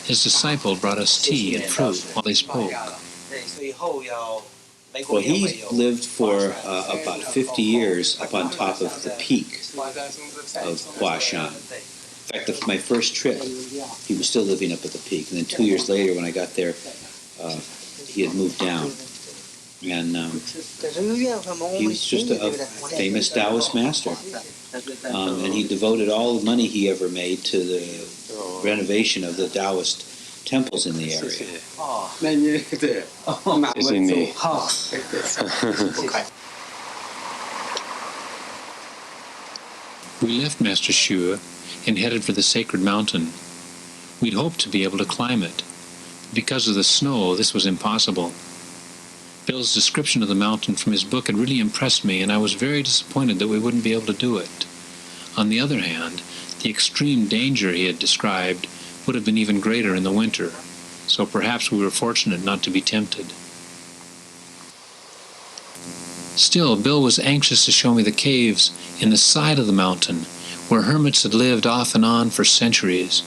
His disciple brought us tea and fruit while they spoke. Well, he lived for about 50 years up on top of the peak of Huashan. In fact, my first trip, he was still living up at the peak. And then 2 years later, when I got there, he had moved down. And he was just a famous Taoist master. And he devoted all the money he ever made to the renovation of the Taoist temples in the area. We left Master Xu and headed for the sacred mountain. We'd hoped to be able to climb it. Because of the snow, this was impossible. Bill's description of the mountain from his book had really impressed me, and I was very disappointed that we wouldn't be able to do it. On the other hand, the extreme danger he had described would have been even greater in the winter, so perhaps we were fortunate not to be tempted. Still, Bill was anxious to show me the caves in the side of the mountain, where hermits had lived off and on for centuries.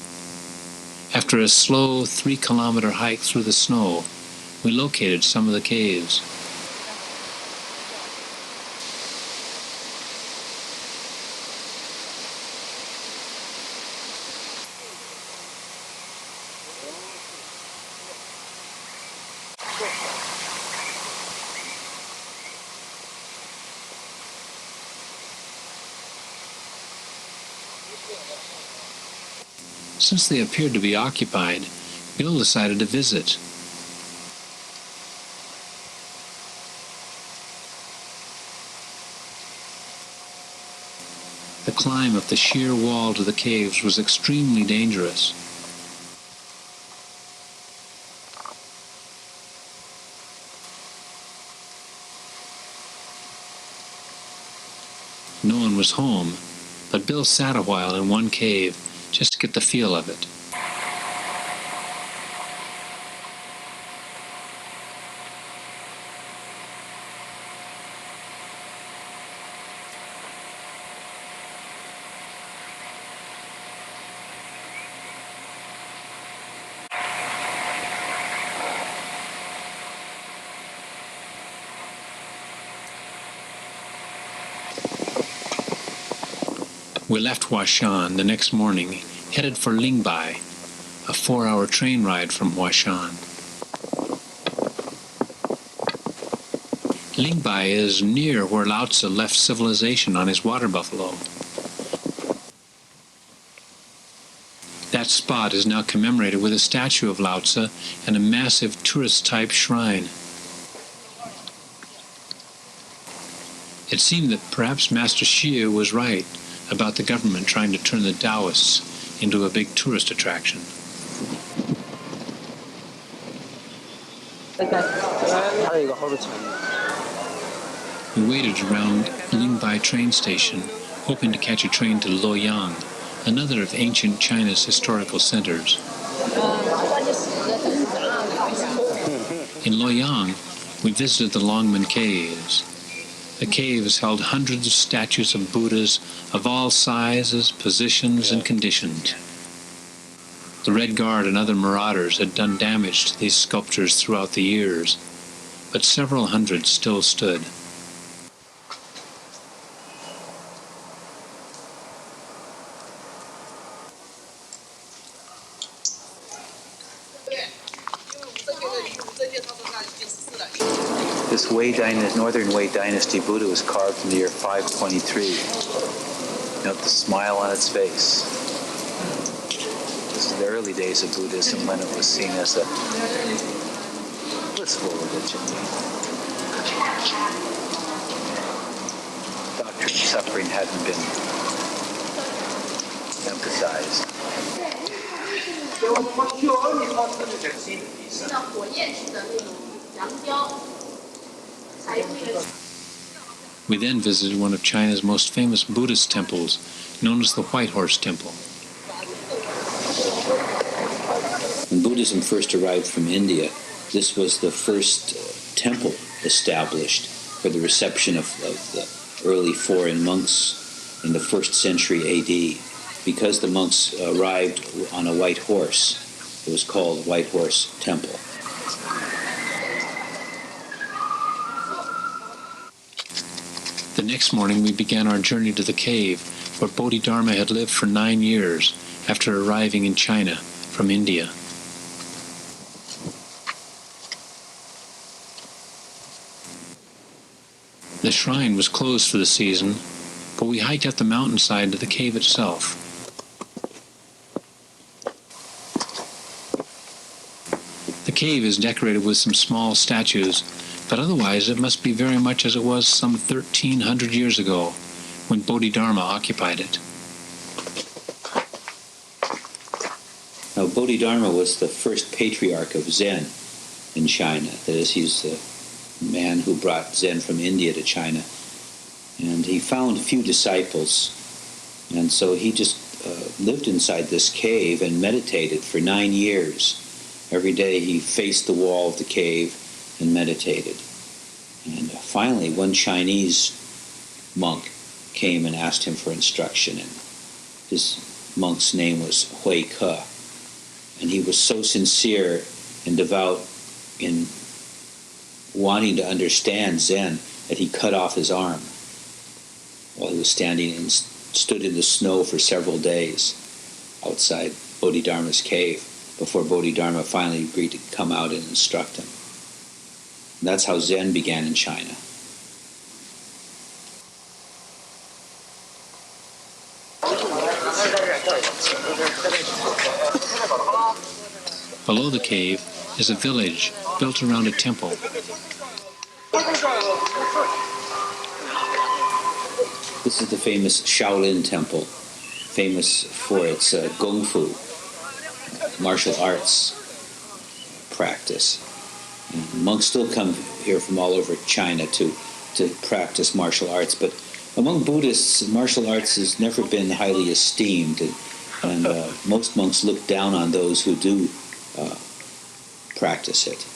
After a slow 3-kilometer hike through the snow, we located some of the caves. Since they appeared to be occupied, Bill decided to visit. The climb up the sheer wall to the caves was extremely dangerous. No one was home, but Bill sat a while in one cave just to get the feel of it. We left Huashan the next morning, headed for Lingbai, a 4-hour train ride from Huashan. Lingbai is near where Lao Tzu left civilization on his water buffalo. That spot is now commemorated with a statue of Lao Tzu and a massive tourist-type shrine. It seemed that perhaps Master Xu was right about the government trying to turn the Taoists into a big tourist attraction. We waited around Lingbai train station, hoping to catch a train to Luoyang, another of ancient China's historical centers. In Luoyang, we visited the Longmen Caves. The caves held hundreds of statues of Buddhas of all sizes, positions, and conditions. The Red Guard and other marauders had done damage to these sculptures throughout the years, but several hundred still stood. This Wei Dynasty, Northern Wei Dynasty Buddha was carved in the year 523. Note the smile on its face. This is the early days of Buddhism when it was seen as a blissful religion. Doctrine of suffering hadn't been emphasized. We then visited one of China's most famous Buddhist temples, known as the White Horse Temple. When Buddhism first arrived from India, this was the first temple established for the reception of the early foreign monks in the 1st century AD. Because the monks arrived on a white horse, it was called White Horse Temple. The next morning we began our journey to the cave where Bodhidharma had lived for 9 years after arriving in China from India. The shrine was closed for the season, but we hiked up the mountainside to the cave itself. The cave is decorated with some small statues, but otherwise it must be very much as it was some 1,300 years ago when Bodhidharma occupied it. Now, Bodhidharma was the first patriarch of Zen in China. That is, he's the man who brought Zen from India to China. And he found few disciples, and so he just lived inside this cave and meditated for 9 years. Every day he faced the wall of the cave and meditated. And finally, one Chinese monk came and asked him for instruction, and this monk's name was Hui Ke. And he was so sincere and devout in wanting to understand Zen that he cut off his arm while he was standing and stood in the snow for several days outside Bodhidharma's cave before Bodhidharma finally agreed to come out and instruct him. And that's how Zen began in China. Below the cave is a village built around a temple. This is the famous Shaolin Temple, famous for its Kung Fu, martial arts practice. And monks still come here from all over China to practice martial arts, but among Buddhists, martial arts has never been highly esteemed, and most monks look down on those who do practice it.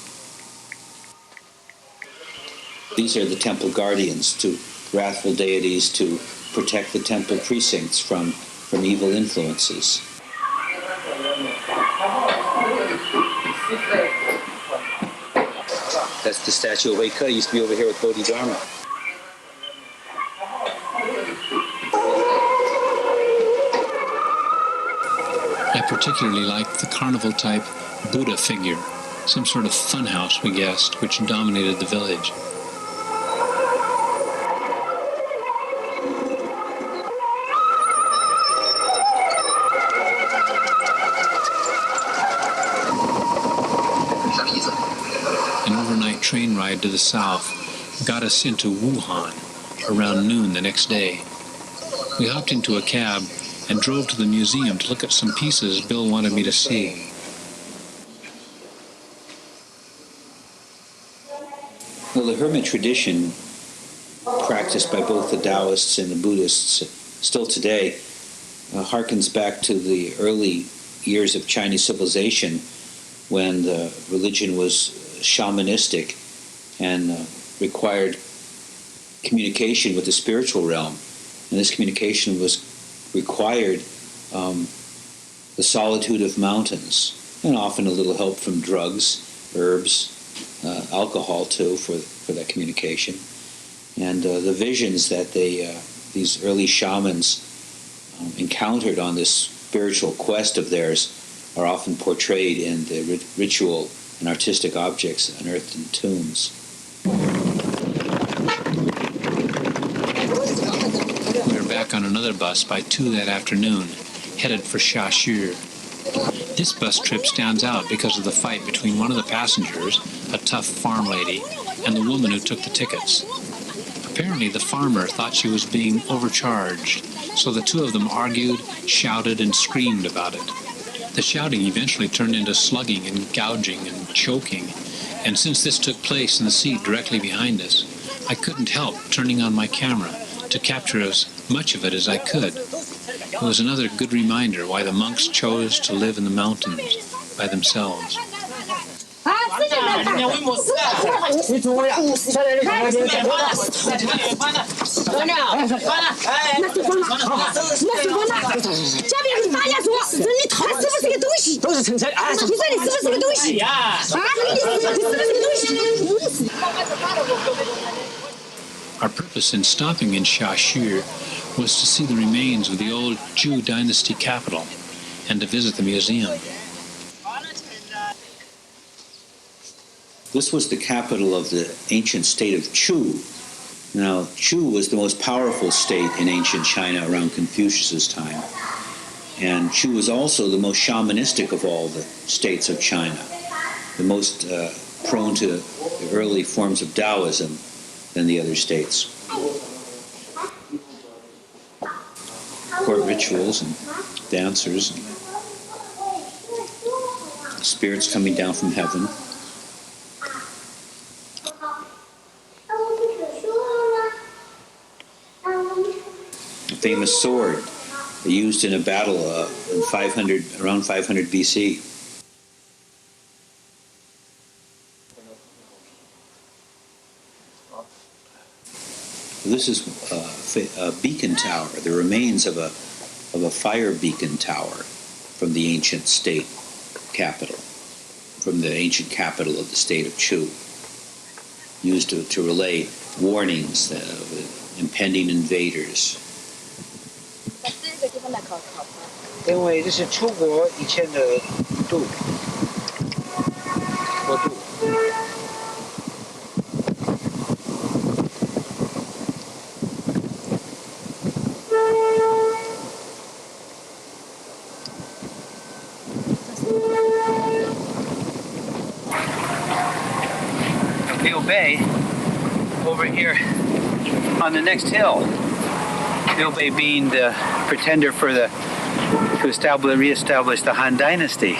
These are the temple guardians, to wrathful deities to protect the temple precincts from evil influences. That's the statue of Hui Ke. Used to be over here with Bodhidharma. I particularly liked the carnival-type Buddha figure, some sort of funhouse, we guessed, which dominated the village. An overnight train ride to the south got us into Wuhan around noon the next day. We hopped into a cab and drove to the museum to look at some pieces Bill wanted me to see. Well, the hermit tradition practiced by both the Taoists and the Buddhists still today harkens back to the early years of Chinese civilization when the religion was shamanistic and required communication with the spiritual realm. And this communication was required the solitude of mountains, and often a little help from drugs, herbs, alcohol too for that communication. And the visions that these early shamans encountered on this spiritual quest of theirs are often portrayed in the ritual and artistic objects unearthed in tombs. We were back on another another bus by 2 that afternoon, headed for Xiaxu. This bus trip stands out because of the fight between one of the passengers, a tough farm lady, and the woman who took the tickets. Apparently, the farmer thought she was being overcharged, so the two of them argued, shouted, and screamed about it. The shouting eventually turned into slugging and gouging and choking, and since this took place in the seat directly behind us, I couldn't help turning on my camera to capture as much of it as I could. It was another good reminder why the monks chose to live in the mountains by themselves. Our purpose in stopping in Xiaxu was to see the remains of the old Zhou dynasty capital and to visit the museum. This was the capital of the ancient state of Chu. Now, Chu was the most powerful state in ancient China around Confucius's time. And Chu was also the most shamanistic of all the states of China, the most prone to the early forms of Taoism than the other states. Court rituals and dancers, and spirits coming down from heaven. A famous sword used in a battle in around 500 BC. This is a beacon tower, the remains of a fire beacon tower from the ancient state capital, from the ancient capital of the state of Chu, used to relay warnings of impending invaders. 因为这是出国以前的度，国度。Bill Bay, over here on the next hill. Bill Bay being the pretender to reestablish the Han Dynasty.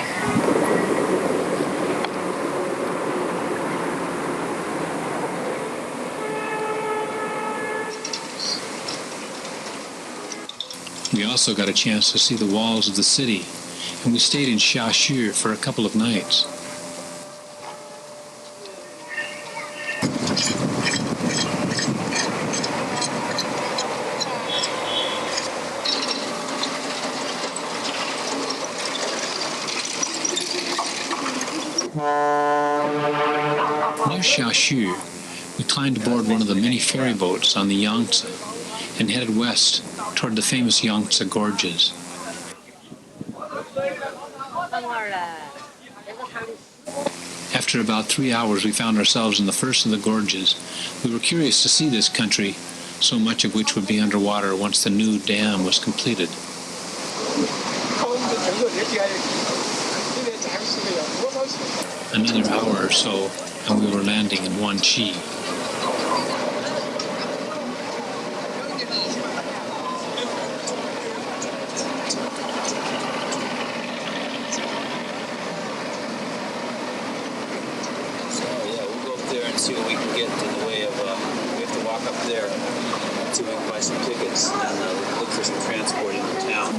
We also got a chance to see the walls of the city, and we stayed in Xiaxu for a couple of nights. Near Xiaxu, we climbed aboard one of the many ferry boats on the Yangtze and headed west toward the famous Yangtze Gorges. After about 3 hours, we found ourselves in the first of the gorges. We were curious to see this country, so much of which would be underwater once the new dam was completed. Another hour or so, and we were landing in Wanqi. See what we can get in the way of, we have to walk up there, see if we can buy some tickets, and then look for some transport into town.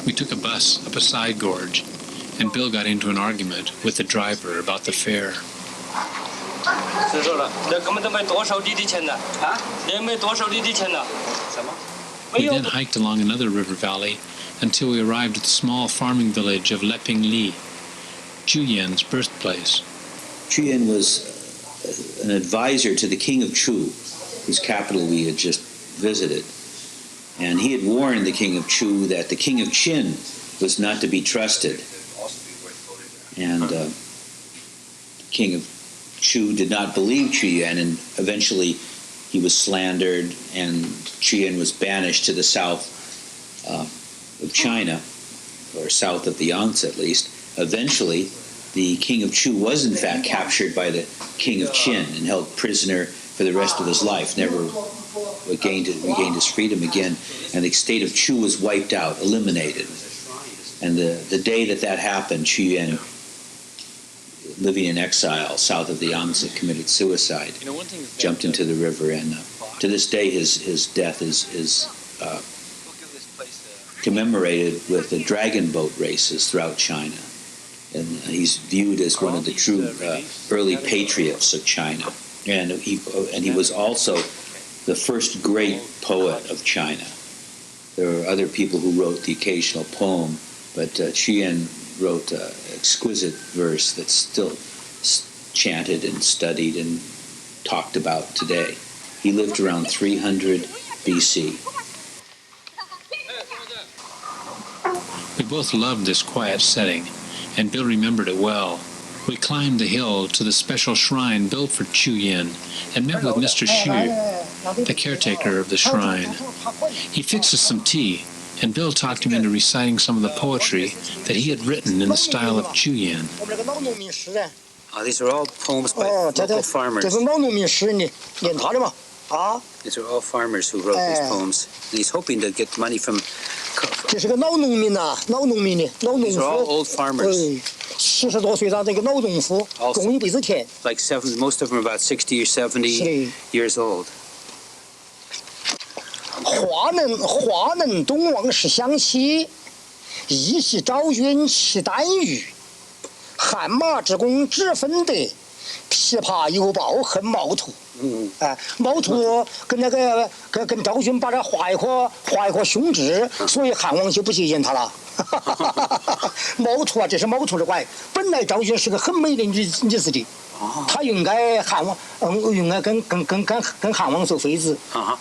We took a bus up a side gorge, and Bill got into an argument with the driver about the fare. We then hiked along another river valley until we arrived at the small farming village of Lepingli, Juyan's birthplace. Juyan was an advisor to the king of Chu, whose capital we had just visited. And he had warned the king of Chu that the king of Qin was not to be trusted. And the king of Chu did not believe Qu Yuan, and eventually he was slandered, and Qu Yuan was banished to the south of China, or south of the Yangtze at least. Eventually, the king of Chu was in fact captured by the king of Qin and held prisoner for the rest of his life, never regained his freedom again, and the state of Chu was wiped out, eliminated. And the day that happened, Qu Yuan, living in exile south of the Yangtze, committed suicide, jumped into the river, and to this day his death is commemorated with the dragon boat races throughout China. And he's viewed as one of the true early patriots of China. And he was also the first great poet of China. There are other people who wrote the occasional poem, but Qu Yuan wrote exquisite verse that's still chanted and studied and talked about today. He lived around 300 BC. We both loved this quiet setting, and Bill remembered it well. We climbed the hill to the special shrine built for Qu Yuan and met with Mr. Xu, the caretaker of the shrine. He fixed us some tea, and Bill talked him into reciting some of the poetry that he had written in the style of Qu Yuan. These are all poems by local farmers. These are all farmers who wrote these poems. And he's hoping to get money from... These are all old farmers. Like most of them are about 60 or 70 years old. 华能东王氏相期，一系昭君其丹玉，汗马之功之分德，琵琶犹抱恨毛图。毛图跟昭君把这画一颗胸痣，所以汉王就不接见他了。毛图啊，这是毛图之怪。本来昭君是个很美的女子的。他应该汉王，应该跟汉王做妃子。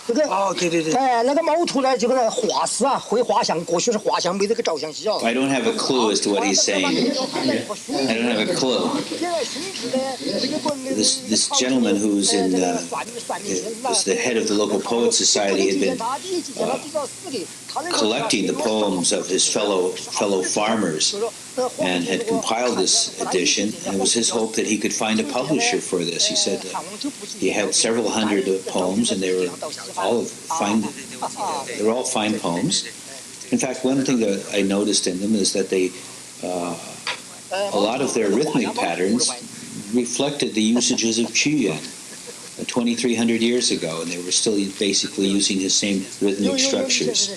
对。那个毛图呢，就跟画师啊，会画像，过去是画像，没这个照相机啊。I don't have a clue as to what he's saying. I don't have a clue. This gentleman who's was the head of the local poet society had been collecting the poems of his fellow farmers and had compiled this edition, and it was his hope that he could find a publisher for this. He said he had several hundred poems, and they were all fine poems. In fact, one thing that I noticed in them is that a lot of their rhythmic patterns reflected the usages of Qu Yuan 2,300 years ago, and they were still basically using his same rhythmic structures.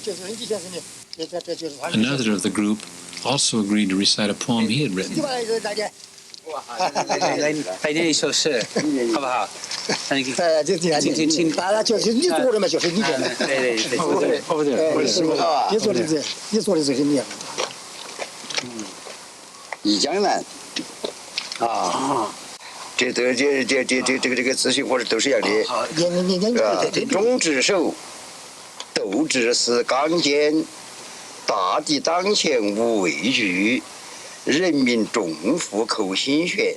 Another of the group also agreed to recite a poem he had written. 来念一首诗，好不好？你做的嘛，就是你做的。对。你做的就是你。宜江南啊，这个字形或者都是一样的。忠直手，斗志是刚健，大敌当前无畏惧。 人民众富口心弦，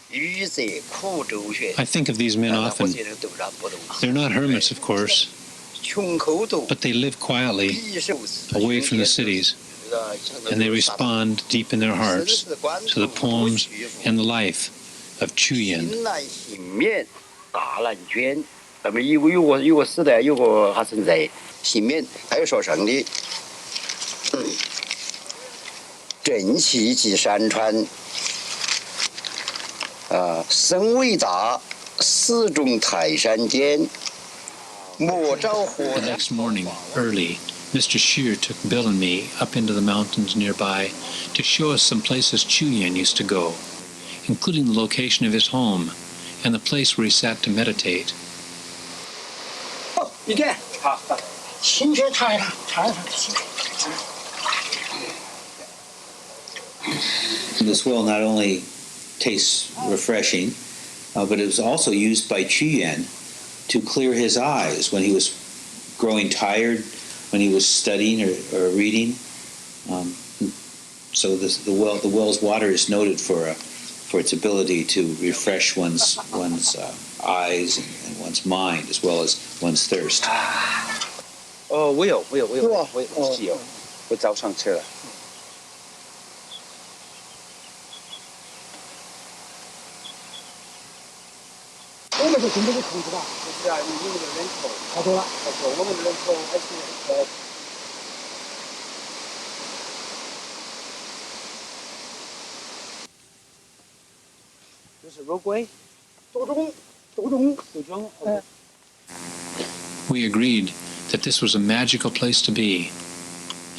愚者苦周旋。 I think of these men often. They're not hermits, of course, but they live quietly, away from the cities, and they respond deep in their hearts to the poems and the life of Qu Yuan. 幸免大难捐，那么有个时代，有个还存在幸免，还有说声的。 正气即山川，身伟大，始终泰山间。莫招祸。 The next morning, early, Mr. Xu took Bill and me up into the mountains nearby to show us some places Qu Yuan used to go, including the location of his home and the place where he sat to meditate. 你看，清泉尝一尝。 This well not only tastes refreshing, but it was also used by Qu Yuan to clear his eyes when he was growing tired when he was studying or reading. So the well's water is noted for its ability to refresh one's eyes and one's mind, as well as one's thirst. 我有，自己有，我早上吃了。我们是真的是控制吧？是啊，你们的人口太多了，我们的人口还是就是肉桂，多种。We agreed that this was a magical place to be,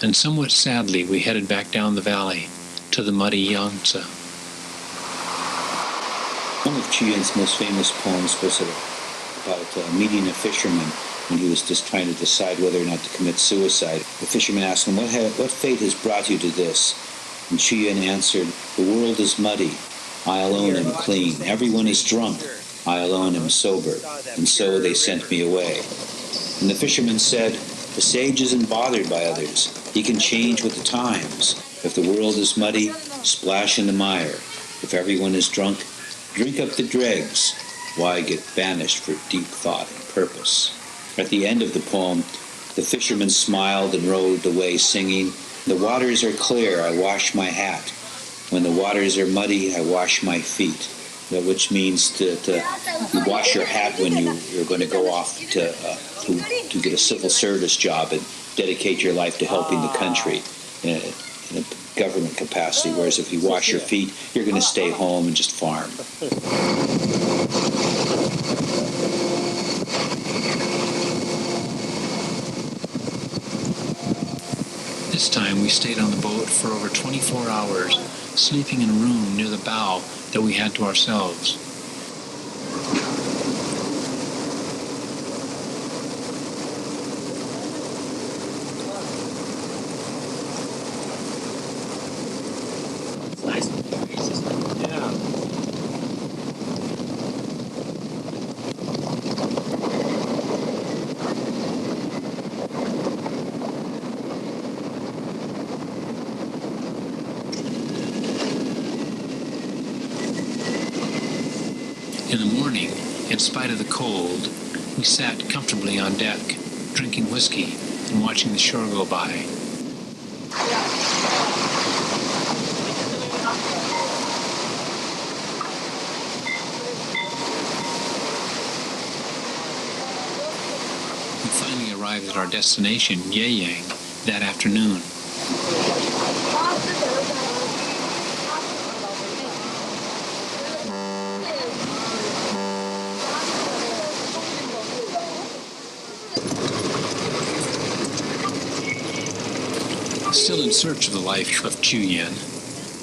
and somewhat sadly we headed back down the valley to the muddy Yangtze. One of Qi most famous poems was about meeting a fisherman when he was just trying to decide whether or not to commit suicide. The fisherman asked him, what fate has brought you to this? And Qi answered, the world is muddy. I alone am clean. Everyone is drunk. I alone am sober. And so they sent me away. And the fisherman said, the sage isn't bothered by others. He can change with the times. If the world is muddy, splash in the mire. If everyone is drunk, drink up the dregs. Why get banished for deep thought and purpose? At the end of the poem, the fisherman smiled and rowed away singing, the waters are clear, I wash my hat. When the waters are muddy, I wash my feet. Which means to wash your hat when you're going to go off to get a civil service job and dedicate your life to helping the country in a government capacity. Whereas if you wash your feet, you're going to stay home and just farm. This time we stayed on the boat for over 24 hours, sleeping in a room near the bow that we had to ourselves. In the morning, in spite of the cold, we sat comfortably on deck, drinking whiskey and watching the shore go by. We finally arrived at our destination, Yeyang, that afternoon. Still in search of the life of Chuyen,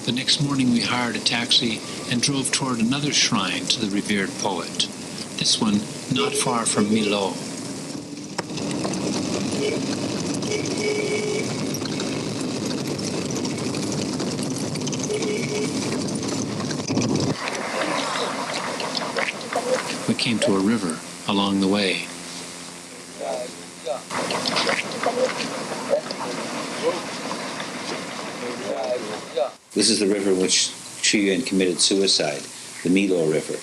the next morning we hired a taxi and drove toward another shrine to the revered poet, this one not far from Milo. We came to a river along the way. This is the river in which Qi committed suicide, the Milo River.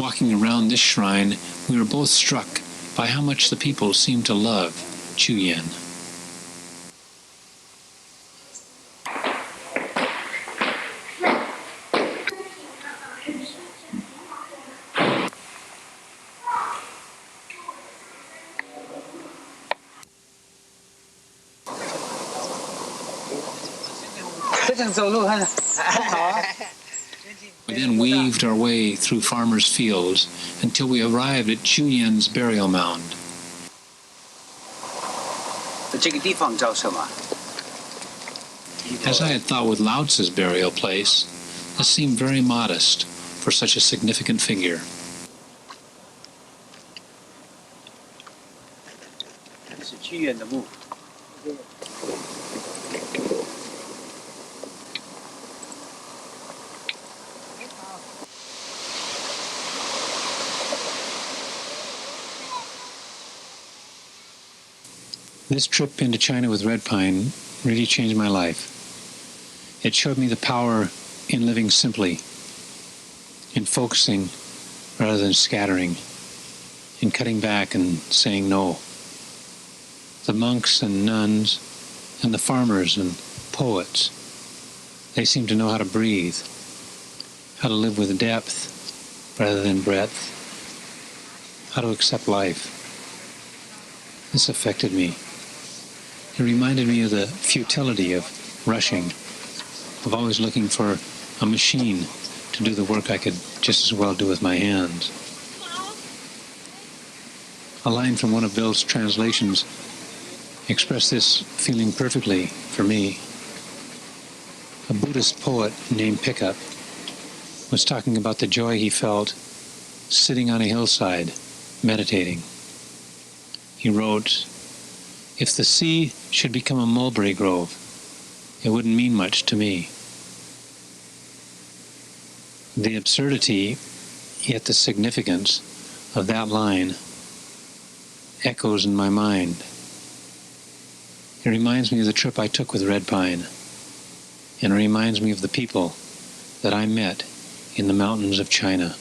Walking around this shrine, we were both struck by how much the people seemed to love Chuyen. We then weaved our way through farmers' fields until we arrived at Chuyen's burial mound. As I had thought with Lao Tzu's burial place, this seemed very modest for such a significant figure. This trip into China with red pine really changed my life. It showed me the power in living simply, in focusing rather than scattering, in cutting back and saying no. The monks and nuns and the farmers and poets, they seem to know how to breathe, how to live with depth rather than breadth, how to accept life. This affected me. It reminded me of the futility of rushing, of always looking for a machine to do the work I could just as well do with my hands. A line from one of Bill's translations expressed this feeling perfectly for me. A Buddhist poet named Pickup was talking about the joy he felt sitting on a hillside, meditating. He wrote, "If the sea should become a mulberry grove, it wouldn't mean much to me." The absurdity, yet the significance of that line echoes in my mind. It reminds me of the trip I took with Red Pine, and it reminds me of the people that I met in the mountains of China.